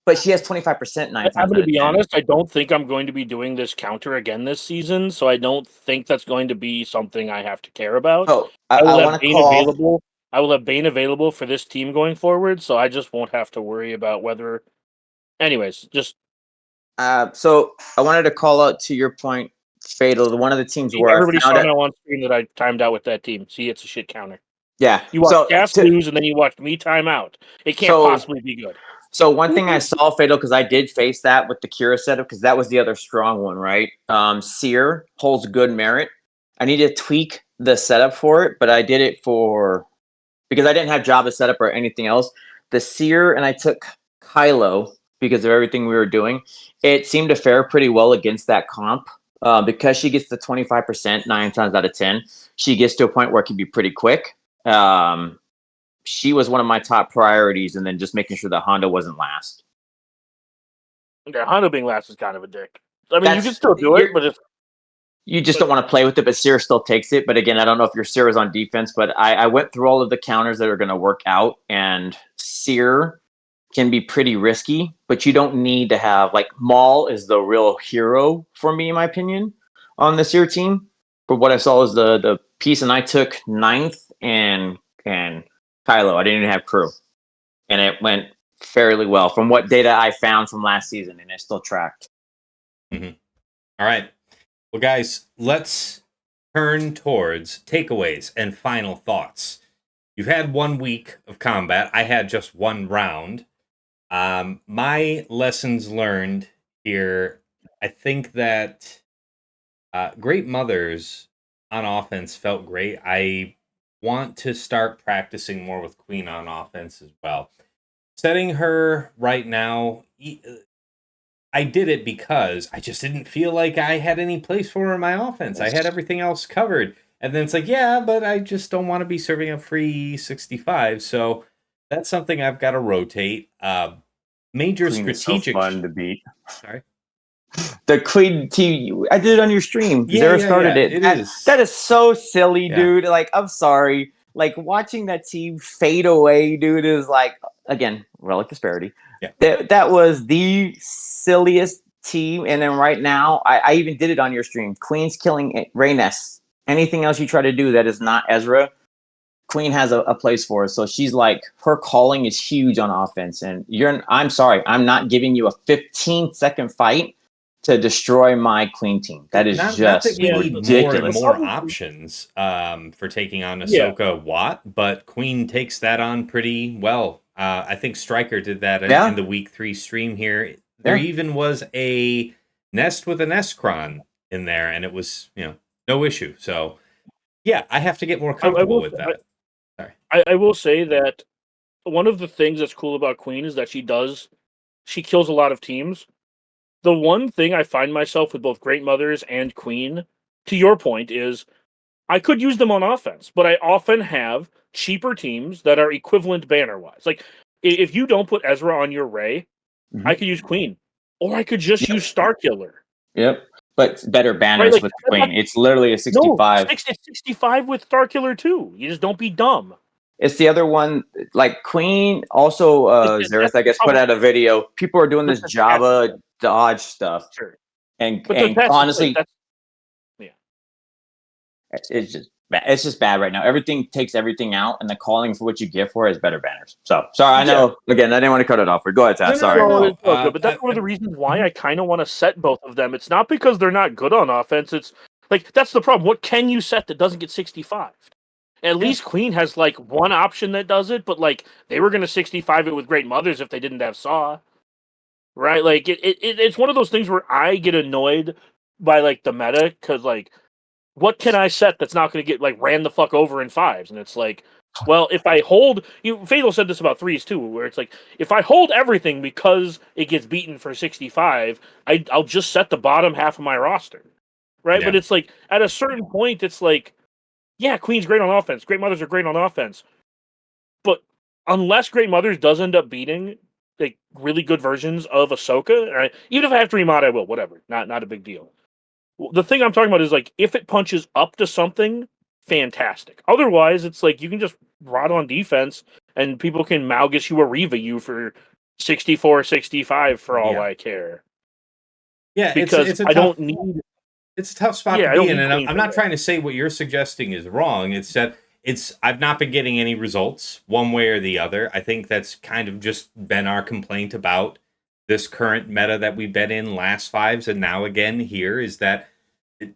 but she has 25% 9 times. I'm going to be honest. I don't think I'm going to be doing this counter again this season, so I don't think that's going to be something I have to care about. Oh, I will have Bane available. I will have Bane available for this team going forward, so I just won't have to worry about whether. Anyways, just. So I wanted to call out to your point, Fatal. One of the teams where everybody saw now on screen that I timed out with that team. See, it's a shit counter. Yeah. You watched So Gas lose, and then you watched me time out. It can't possibly be good. So one thing I saw Fatal, because I did face that with the Kira setup, because that was the other strong one, right? Seer holds good merit. I need to tweak the setup for it, but I did it because I didn't have Java setup or anything else. The Seer, and I took Kylo because of everything we were doing. It seemed to fare pretty well against that comp. Because she gets the 25% 9 times out of 10, she gets to a point where it can be pretty quick. She was one of my top priorities, and then just making sure that Honda wasn't last. Okay, Honda being last is kind of a dick. I mean, you can still do it, but you just don't want to play with it. But Sear still takes it. But again, I don't know if your Sear is on defense, but I went through all of the counters that are going to work out, and Sear can be pretty risky, but you don't need to have, like, Maul is the real hero for me, in my opinion, on the Sear team. For what I saw is the piece, and I took 9th and Kylo. I didn't even have crew, and it went fairly well from what data I found from last season, and it still tracked. Mm-hmm. All right. Well, guys, let's turn towards takeaways and final thoughts. You've had 1 week of combat. I had just 1 round. My lessons learned here, I think that Great Mothers on offense felt great. I want to start practicing more with Queen on offense as well. Setting her right now, I did it because I just didn't feel like I had any place for her in my offense. I had everything else covered. And then it's like, yeah, but I just don't want to be serving a free 65. So that's something I've got to rotate. Major Queen strategic. is so fun to beat. Sorry. The Queen team, I did it on your stream. Yeah, Zara started it. That is so silly, dude. Like, I'm sorry. Like, watching that team fade away, dude, is like, again, relic disparity. Yeah. That was the silliest team. And then right now, I even did it on your stream. Queen's killing Reynes. Anything else you try to do that is not Ezra, Queen has a place for it. So she's like, her calling is huge on offense. And I'm sorry, I'm not giving you a 15-second fight to destroy my Queen team. That is not just that we need ridiculous. more options for taking on Ahsoka Watt, but Queen takes that on pretty well. I think Stryker did that in the week 3 stream here. There even was a nest with an Escron in there, and it was, no issue. So yeah, I have to get more comfortable with that. I will say that one of the things that's cool about Queen is that she kills a lot of teams. The one thing I find myself with both Great Mothers and Queen, to your point, is I could use them on offense, but I often have cheaper teams that are equivalent banner-wise. Like, if you don't put Ezra on your Rey, I could use Queen. Or I could just use Starkiller. Yep. But better banners with Queen. It's literally a 65. No, it's 65 with Starkiller too. You just don't be dumb. It's the other one, like Queen. Also, Zareth, I guess, put out a video. People are doing this Java dodge stuff, and honestly, it's just bad right now. Everything takes everything out, and the calling for what you get for it is better banners. So sorry, I know. Again, I didn't want to cut it off. But go ahead, Tad. Sorry. No. But that's one of the reasons why I kind of want to set both of them. It's not because they're not good on offense. It's like that's the problem. What can you set that doesn't get 65? At least Queen has like one option that does it, but like they were going to 65 it with Great Mothers if they didn't have Saw, right? Like it's one of those things where I get annoyed by like the meta because like what can I set that's not going to get like ran the fuck over in 5s? And it's like, well, if I hold, Fatal said this about 3s too, where it's like if I hold everything because it gets beaten for 65, I'll just set the bottom half of my roster, right? But it's like at a certain point, it's like. Yeah, Queen's great on offense. Great Mothers are great on offense. But unless Great Mothers does end up beating like really good versions of Ahsoka, right? Even if I have to remod, I will. Whatever. Not a big deal. The thing I'm talking about is like if it punches up to something, fantastic. Otherwise, it's like you can just rot on defense and people can Malgus you or Reva you for 64, 65 for all I care. Yeah, because I don't need. It's a tough spot to be in, and I'm not trying to say what you're suggesting is wrong. It's that I've not been getting any results one way or the other. I think that's kind of just been our complaint about this current meta that we've been in last 5s and now again here is that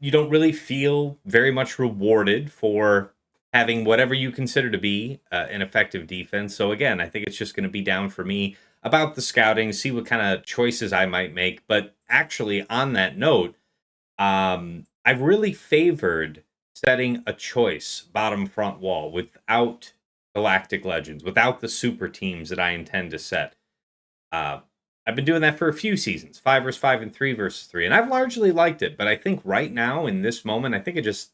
you don't really feel very much rewarded for having whatever you consider to be an effective defense. So again, I think it's just going to be down for me about the scouting, see what kind of choices I might make. But actually, on that note, I've really favored setting a choice bottom front wall without Galactic Legends, without the super teams that I intend to set. I've been doing that for a few seasons, 5 versus 5 and 3 versus 3, and I've largely liked it. But I think right now, in this moment, I think it just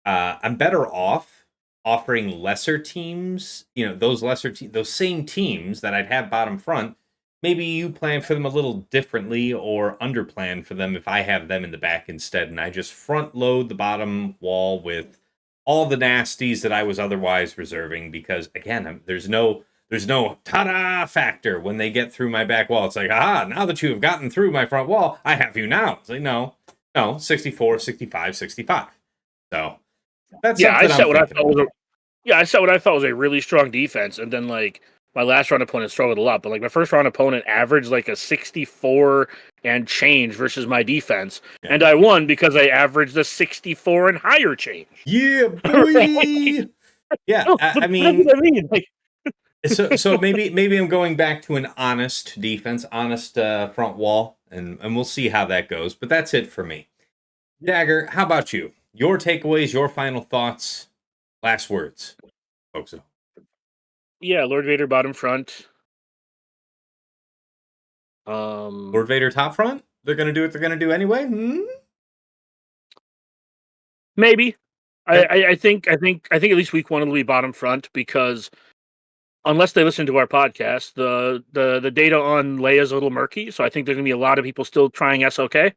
I'm better off offering lesser teams. You know, those those same teams that I'd have bottom front. Maybe you plan for them a little differently or underplan for them if I have them in the back instead, and I just front load the bottom wall with all the nasties that I was otherwise reserving. Because again, there's no ta-da factor when they get through my back wall. It's like, now that you have gotten through my front wall, I have you now. It's like, no, 64, 65, 65. So that's I something set I'm what I thinking thought about. was I set what I thought was a really strong defense, and then like my last round opponent struggled a lot, but like my first round opponent averaged like a 64 and change versus my defense, Yeah. and I won because I averaged a 64 and higher change. Yeah, boy. Yeah, I mean, That's what I mean. Like, so maybe I'm going back to an honest defense, honest front wall, and we'll see how that goes. But that's it for me. Dagger, how about you? Your takeaways, your final thoughts, last words, folks. yeah, Lord Vader bottom front. Lord Vader top front. They're gonna do what they're gonna do anyway. Maybe. Okay. I think at least week one will be bottom front because unless they listen to our podcast, the data on Leia is a little murky. So I think there's gonna be a lot of people still trying SOK.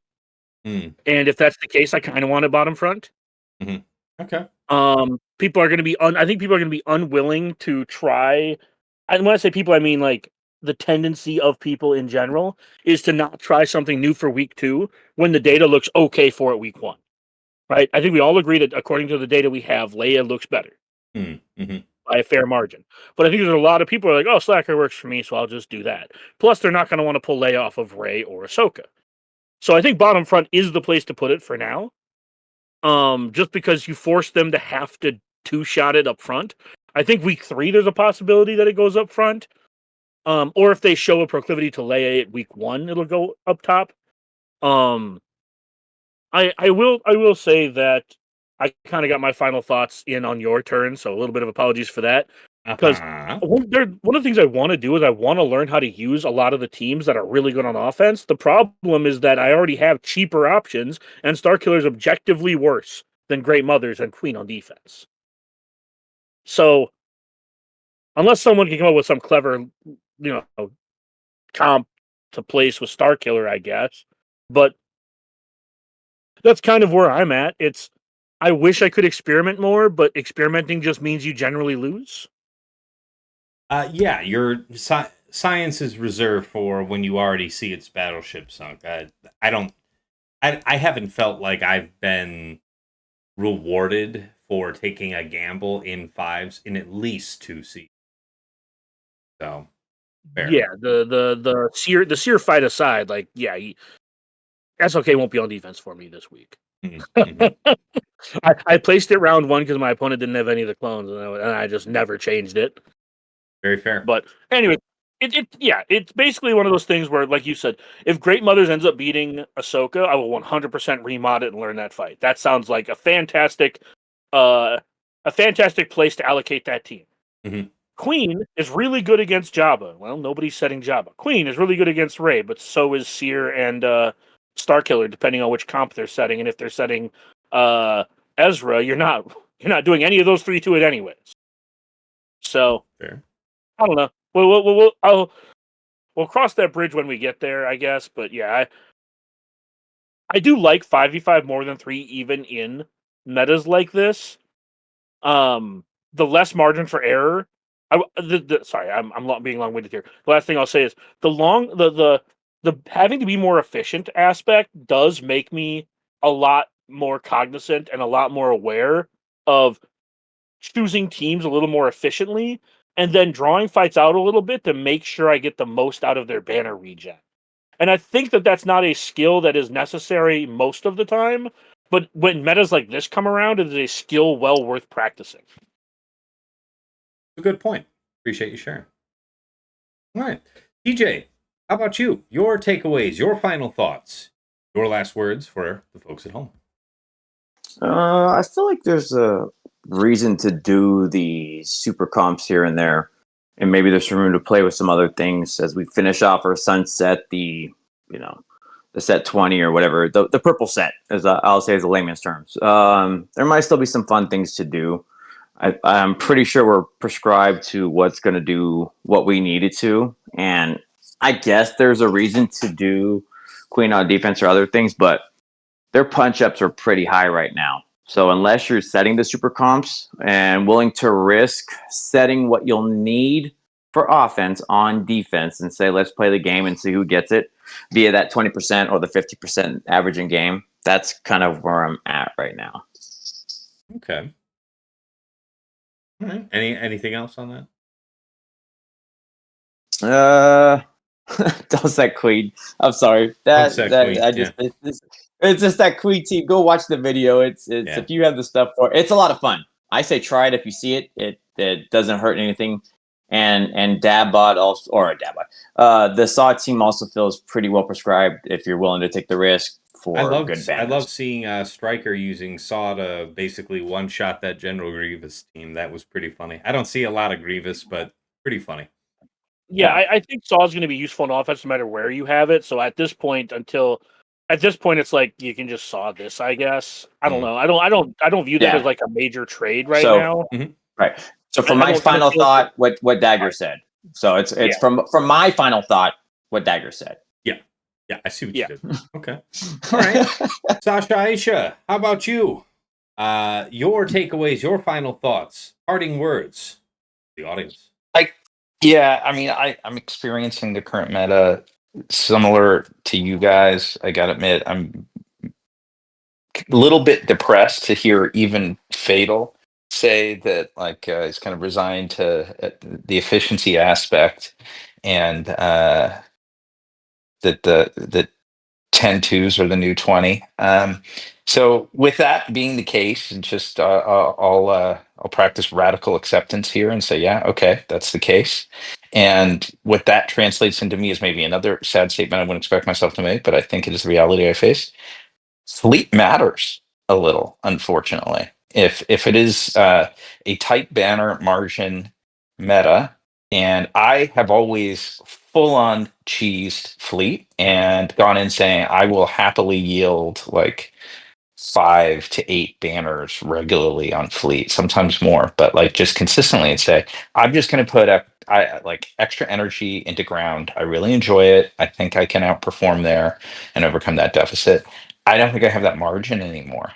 Mm. And if that's the case, I kind of want a bottom front. Mm-hmm. Okay. People are gonna be I think people are gonna be unwilling to try. And when I say people, I mean like the tendency of people in general is to not try something new for week two when the data looks okay for it week one. Right? I think we all agree that according to the data we have, Leia looks better Mm-hmm. by a fair margin. But I think there's a lot of people who are like, oh, Slacker works for me, so I'll just do that. Plus, they're not going to want to pull Leia off of Rey or Ahsoka. So I think bottom front is the place to put it for now. Just because you force them to have to two-shot it up front. I think week three, there's a possibility that it goes up front. Or if they show a proclivity to Leia at week one, it'll go up top. I will say that I kind of got my final thoughts in on your turn, so a little bit of apologies for that. Because Uh-huh. one of the things I want to do is I want to learn how to use a lot of the teams that are really good on offense. The problem is that I already have cheaper options, and Starkiller is objectively worse than Great Mothers and Queen on defense. So unless someone can come up with some clever, comp to place with Starkiller, I guess. But that's kind of where I'm at. I wish I could experiment more, but experimenting just means you generally lose. Yeah, your science is reserved for when you already see its battleship sunk. I haven't felt like I've been rewarded for taking a gamble in fives in at least 2 seasons. So, fair. Yeah, the seer fight aside, like SOK won't be on defense for me this week. Mm-hmm. I placed it round one because my opponent didn't have any of the clones, and I just never changed it. Very fair. But anyway, it's basically one of those things where, like you said, if Great Mothers ends up beating Ahsoka, I will 100% remod it and learn that fight. That sounds like a fantastic place to allocate that team. Mm-hmm. Queen is really good against Jabba. Well, nobody's setting Jabba. Queen is really good against Rey, but so is Seer and Starkiller, depending on which comp they're setting. And if they're setting Ezra, you're not doing any of those three to it anyways. So Fair. I don't know. We'll cross that bridge when we get there, I guess. But yeah, I do like 5v5 more than 3 even in metas like this. The less margin for error. Sorry, I'm being long-winded here. The last thing I'll say is the having to be more efficient aspect does make me a lot more cognizant and a lot more aware of choosing teams a little more efficiently and then drawing fights out a little bit to make sure I get the most out of their banner regen. And I think that that's not a skill that is necessary most of the time, But when metas like this come around, it is a skill well worth practicing. A good point. Appreciate you sharing. All right. TJ, how about you? Your takeaways, your final thoughts, your last words for the folks at home. I feel like there's a reason to do the super comps here and there, and maybe there's some room to play with some other things as we finish off our sunset, the set 20 or whatever, the purple set, as I'll say, as a layman's terms. There might still be some fun things to do. I'm pretty sure we're prescribed to what's going to do what we needed to, and I guess there's a reason to do Queen on defense or other things, but their punch ups are pretty high right now. So unless you're setting the super comps and willing to risk setting what you'll need for offense on defense and say, let's play the game and see who gets it via that 20% or the 50% average in game, that's kind of where I'm at right now. Okay. All right. Anything else on that? Don't that Queen. I'm sorry. Don't set Queen, It's just that Queen team. Go watch the video. It's Yeah. If you have the stuff for it, it's a lot of fun. I say try it if you see it. It doesn't hurt anything. And Dabbot also, or Dabbot, the Saw team also feels pretty well prescribed if you're willing to take the risk for good banners. I love seeing Stryker using Saw to basically one-shot that General Grievous team. That was pretty funny. I don't see a lot of Grievous, but pretty funny. Yeah, I think Saw is going to be useful in offense no matter where you have it. So at this point, it's like you can just Saw this, I guess. I don't know. I don't view that as like a major trade right now. Right. So for my final thought, what Dagger said. So it's from my final thought, what Dagger said. Yeah, I see what you did. Okay. All right. Sasha, Aisha, how about you? Your takeaways, your final thoughts, parting words, the audience. I'm experiencing the current meta similar to you guys. I gotta admit, I'm a little bit depressed to hear even Fatal say that he's kind of resigned to the efficiency aspect, and that the 10-2s are the new 20. So with that being the case, just I'll practice radical acceptance here and say, yeah, okay, that's the case. And what that translates into me is maybe another sad statement I wouldn't expect myself to make, but I think it is the reality I face. Sleep matters a little, unfortunately. If it is a tight banner margin meta, and I have always full on cheesed fleet and gone in saying I will happily yield like 5 to 8 banners regularly on fleet, sometimes more, but like just consistently and say, I'm just going to put up extra energy into ground. I really enjoy it. I think I can outperform there and overcome that deficit. I don't think I have that margin anymore.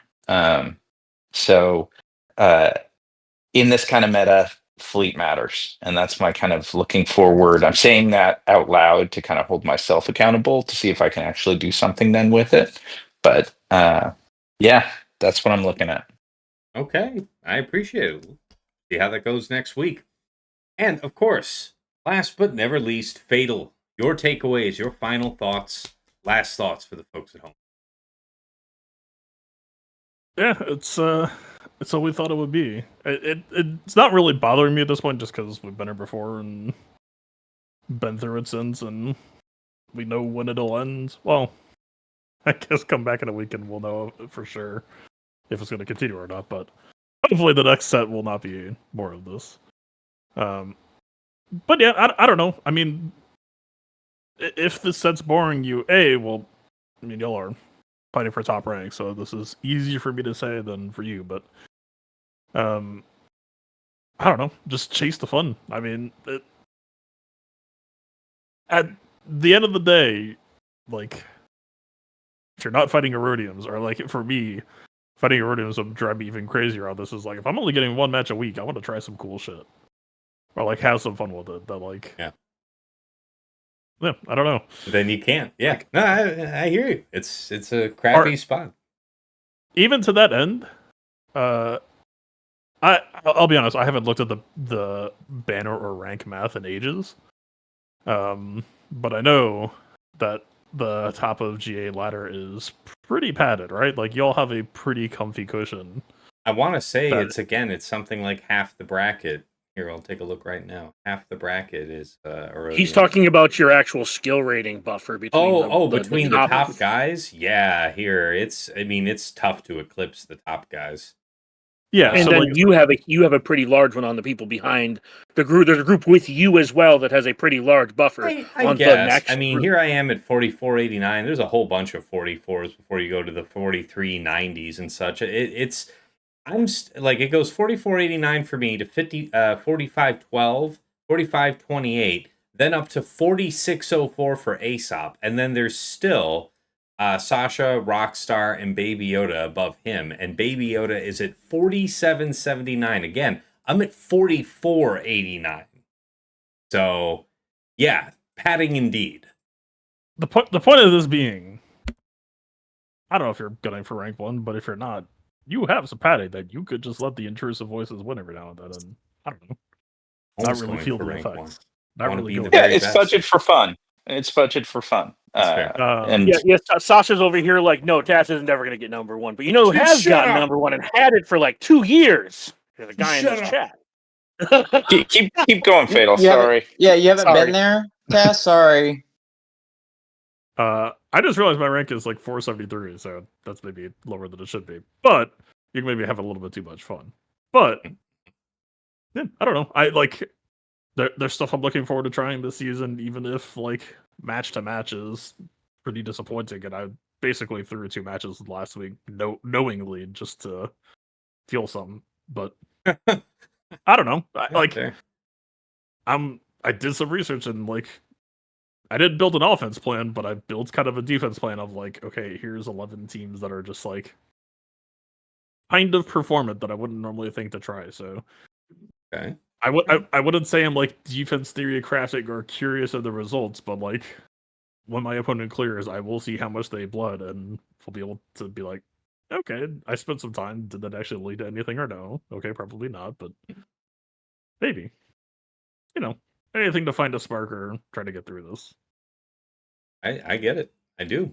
So in this kind of meta, fleet matters. And that's my kind of looking forward. I'm saying that out loud to kind of hold myself accountable to see if I can actually do something then with it. But yeah, that's what I'm looking at. Okay, I appreciate it. See how that goes next week. And of course, last but never least, Fatal. Your takeaways, your final thoughts, last thoughts for the folks at home. Yeah, it's what we thought it would be. It's not really bothering me at this point, just because we've been here before and been through it since, and we know when it'll end. Well, I guess come back in a week and we'll know for sure if it's going to continue or not. But hopefully, the next set will not be more of this. But yeah, I don't know. I mean, if this set's boring you, y'all are fighting for top rank, so this is easier for me to say than for you, but I don't know, just chase the fun. I mean, at the end of the day, like, if you're not fighting Erodiums, or like for me, fighting Erodiums would drive me even crazier on this. Is like, if I'm only getting one match a week, I want to try some cool shit. Or like have some fun with it. That like Yeah, I don't know. Then you can't. Yeah. No, I hear you. It's a crappy spot. Even to that end, I'll be honest, I haven't looked at the banner or rank math in ages. But I know that the top of GA ladder is pretty padded, right? Like you all have a pretty comfy cushion. I want to say That- it's something like half the bracket. Here, I'll take a look right now. Half the bracket is Erodium. He's talking about your actual skill rating buffer between between the top guys. Yeah, here it's tough to eclipse the top guys. Yeah, And so then like, you have a pretty large one on the people behind the group. There's a group with you as well that has a pretty large buffer I on guess. the next. I mean, group. here I am at 44.89. There's a whole bunch of 44s before you go to the 43.90s and such. It goes 44.89 for me to 45.12, 45.28, then up to 46.04 for Aesop, and then there's still Sasha, Rockstar, and Baby Yoda above him, and Baby Yoda is at 47.79. Again, I'm at 44.89. So, yeah, padding indeed. the point of this being, I don't know if you're gunning for rank 1, but if you're not, you have some padding that you could just let the intrusive voices win every now and then, and I don't know. Not really feel the effects. Not really go. Yeah, it's budget for fun. It's budget for fun. That's fair. And yes, Sasha's over here like, no, Tass is never going to get number one. But you know who has gotten number one and had it for like 2 years? There's a guy in this chat. keep going, Fatal. Sorry. You haven't been there, Tess. Sorry. I just realized my rank is like 473, so that's maybe lower than it should be. But you can maybe have a little bit too much fun. But yeah, I don't know. I like there's stuff I'm looking forward to trying this season, even if like match to match is pretty disappointing. And I basically threw 2 matches last week, knowingly just to feel something. But I don't know. I did some research and like I didn't build an offense plan, but I built kind of a defense plan of like, okay, here's 11 teams that are just like kind of performant that I wouldn't normally think to try. So okay. I wouldn't say I'm like defense theorycratic or curious of the results, but like when my opponent clears, I will see how much they bled and we'll be able to be like, okay, I spent some time. Did that actually lead to anything or no? Okay, probably not, but maybe. You know, anything to find a spark or try to get through this. I get it. I do.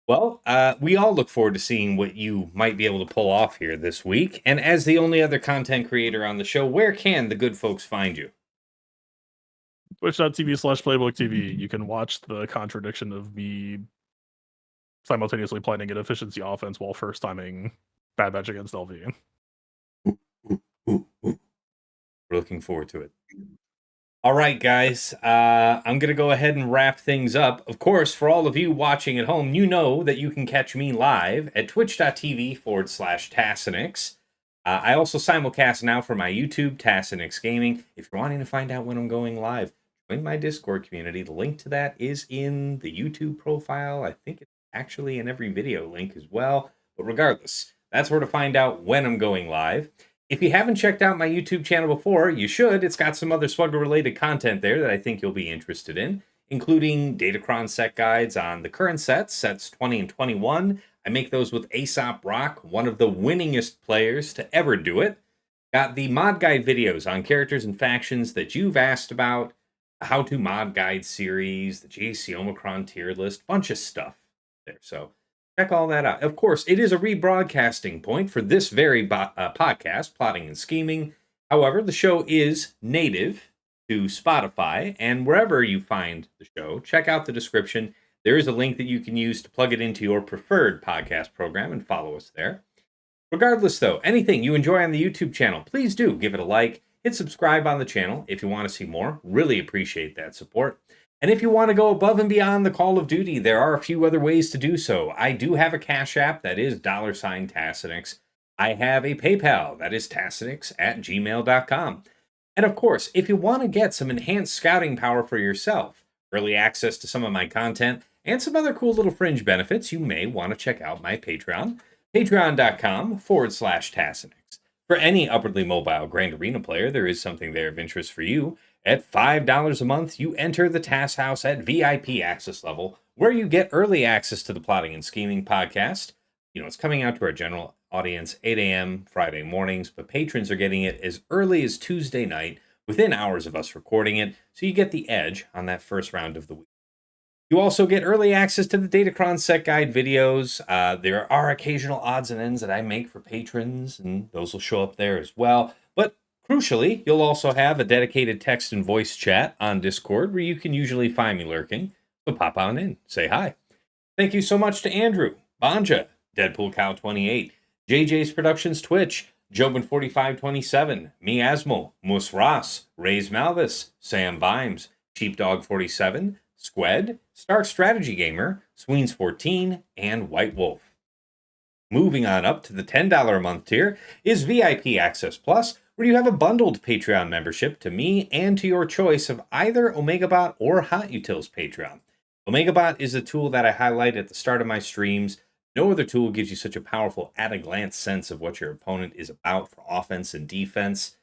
Well, we all look forward to seeing what you might be able to pull off here this week. And as the only other content creator on the show, where can the good folks find you? Twitch.tv/PlaybookTV. You can watch the contradiction of me simultaneously planning an efficiency offense while first timing Bad Batch against LV. We're looking forward to it. All right, guys, I'm going to go ahead and wrap things up. Of course, for all of you watching at home, you know that you can catch me live at twitch.tv/Tassinix. I also simulcast now for my YouTube, Tassinix Gaming. If you're wanting to find out when I'm going live, join my Discord community. The link to that is in the YouTube profile. I think it's actually in every video link as well. But regardless, that's where to find out when I'm going live. If you haven't checked out my YouTube channel before, you should. It's got some other Swugger-related content there that I think you'll be interested in, including Datacron set guides on the current sets 20 and 21. I make those with Aesop Rock, one of the winningest players to ever do it. Got the mod guide videos on characters and factions that you've asked about, a how-to mod guide series, the JC Omicron tier list, bunch of stuff there. So check all that out. Of course, it is a rebroadcasting point for this very podcast, Plotting and Scheming. However, the show is native to Spotify, and wherever you find the show, check out the description. There is a link that you can use to plug it into your preferred podcast program and follow us there. Regardless, though, anything you enjoy on the YouTube channel, please do give it a like. Hit subscribe on the channel if you want to see more. Really appreciate that support. And if you want to go above and beyond the Call of Duty, there are a few other ways to do so. I do have a Cash App that is $Tassinix. I have a PayPal that is tassinix@gmail.com. And of course, if you want to get some enhanced scouting power for yourself, early access to some of my content, and some other cool little fringe benefits, you may want to check out my Patreon, patreon.com/Tassinix. For any upwardly mobile Grand Arena player, there is something there of interest for you. At $5 a month, you enter the Tass House at VIP access level, where you get early access to the Plotting and Scheming podcast. You know, it's coming out to our general audience 8 a.m. Friday mornings, but patrons are getting it as early as Tuesday night, within hours of us recording it, so you get the edge on that first round of the week. You also get early access to the Datacron set guide videos. There are occasional odds and ends that I make for patrons, and those will show up there as well. But crucially, you'll also have a dedicated text and voice chat on Discord where you can usually find me lurking. So pop on in, say hi. Thank you so much to Andrew, Banja, Deadpool Cow 28, JJ's Productions Twitch, Jobin4527, Miasmo, Mus Ross, Rays Malvis, Sam Vimes, Sheepdog 47, Squed, Stark Strategy Gamer, Sweens 14, and White Wolf. Moving on up to the $10 a month tier is VIP Access Plus, where you have a bundled Patreon membership to me and to your choice of either OmegaBot or Hot Utils Patreon. OmegaBot is a tool that I highlight at the start of my streams. No other tool gives you such a powerful at-a-glance sense of what your opponent is about for offense and defense.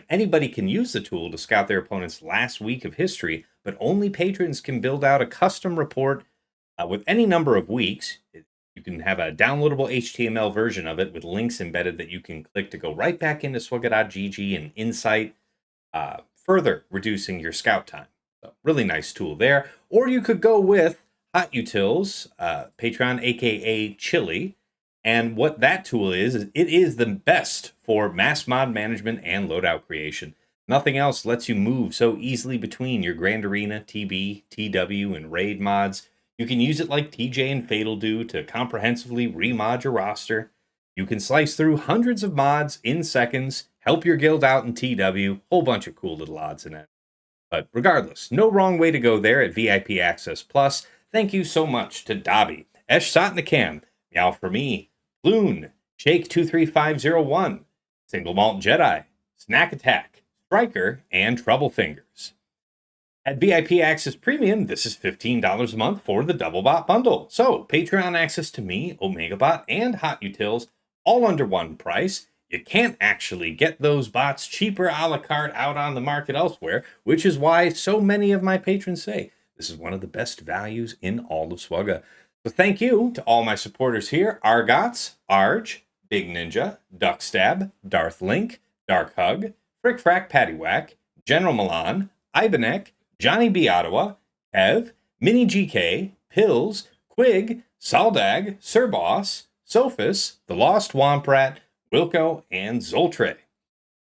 Anybody can use the tool to scout their opponent's last week of history, but only patrons can build out a custom report with any number of weeks. You can have a downloadable HTML version of it with links embedded that you can click to go right back into swugga.gg and Insight, further reducing your scout time. So, really nice tool there. Or you could go with Hot Utils, Patreon, aka Chili. And what that tool is it is the best for mass mod management and loadout creation. Nothing else lets you move so easily between your Grand Arena, TB, TW, and Raid mods. You can use it like TJ and Fatal do to comprehensively remod your roster. You can slice through hundreds of mods in seconds, help your guild out in TW, whole bunch of cool little odds in it. But regardless, no wrong way to go there at VIP Access Plus. Thank you so much to Dobby, Esh Sotnikam, Meow for Me, Loon, Shake23501, Single Malt Jedi, Snack Attack, Striker, and Trouble Fingers. At VIP Access Premium, this is $15 a month for the Double Bot bundle. So, Patreon access to me, OmegaBot, and Hot Utils, all under one price. You can't actually get those bots cheaper a la carte out on the market elsewhere, which is why so many of my patrons say this is one of the best values in all of Swugga. So thank you to all my supporters here: Argots, Arj, Big Ninja, Duckstab, Darth Link, Dark Hug, Frick Frack Paddywhack, General Milan, Ibanek, Johnny B. Ottawa, Ev, Mini GK, Pills, Quig, Saldag, Sir Boss, Sophus, The Lost Womprat, Wilco, and Zoltre.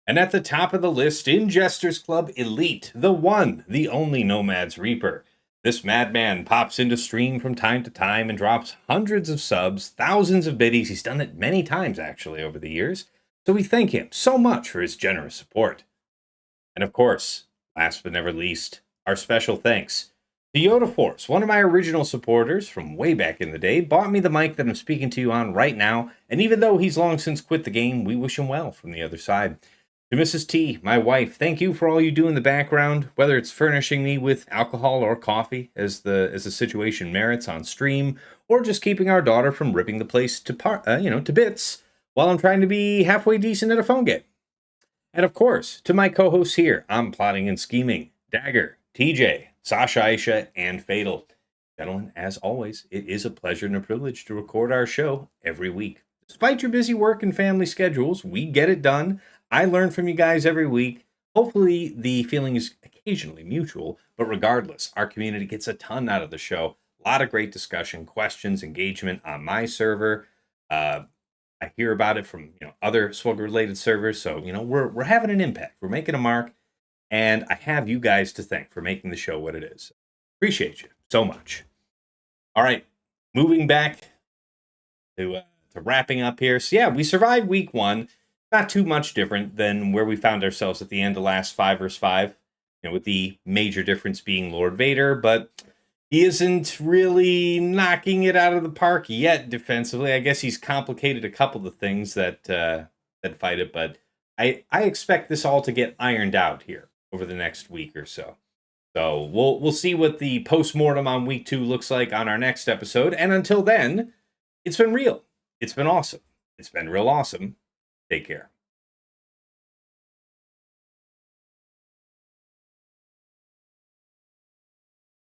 And at the top of the list in Jester's Club Elite, the one, the only Nomad's Reaper. This madman pops into stream from time to time and drops hundreds of subs, thousands of biddies. He's done it many times, actually, over the years. So we thank him so much for his generous support. And of course, last but never least, our special thanks to Yoda Force, one of my original supporters from way back in the day, bought me the mic that I'm speaking to you on right now, and even though he's long since quit the game, we wish him well from the other side. To Mrs. T, my wife, thank you for all you do in the background, whether it's furnishing me with alcohol or coffee as the situation merits on stream, or just keeping our daughter from ripping the place to bits while I'm trying to be halfway decent at a phone game. And of course, to my co-hosts here, I'm Plotting and Scheming, Dagger, TJ, Sasha Aisha, and Fatal. Gentlemen, as always, it is a pleasure and a privilege to record our show every week. Despite your busy work and family schedules, we get it done. I learn from you guys every week. Hopefully the feeling is occasionally mutual, but regardless, our community gets a ton out of the show. A lot of great discussion, questions, engagement on my server. I hear about it from other Swugger-related servers, so we're having an impact. We're making a mark. And I have you guys to thank for making the show what it is. Appreciate you so much. All right, moving back to wrapping up here. So yeah, we survived week 1. Not too much different than where we found ourselves at the end of last 5 vs. 5. With the major difference being Lord Vader, but he isn't really knocking it out of the park yet defensively. I guess he's complicated a couple of things that fight it, but I expect this all to get ironed out here over the next week or so. So we'll see what the post-mortem on week 2 looks like on our next episode. And until then, it's been real. It's been awesome. It's been real awesome. Take care.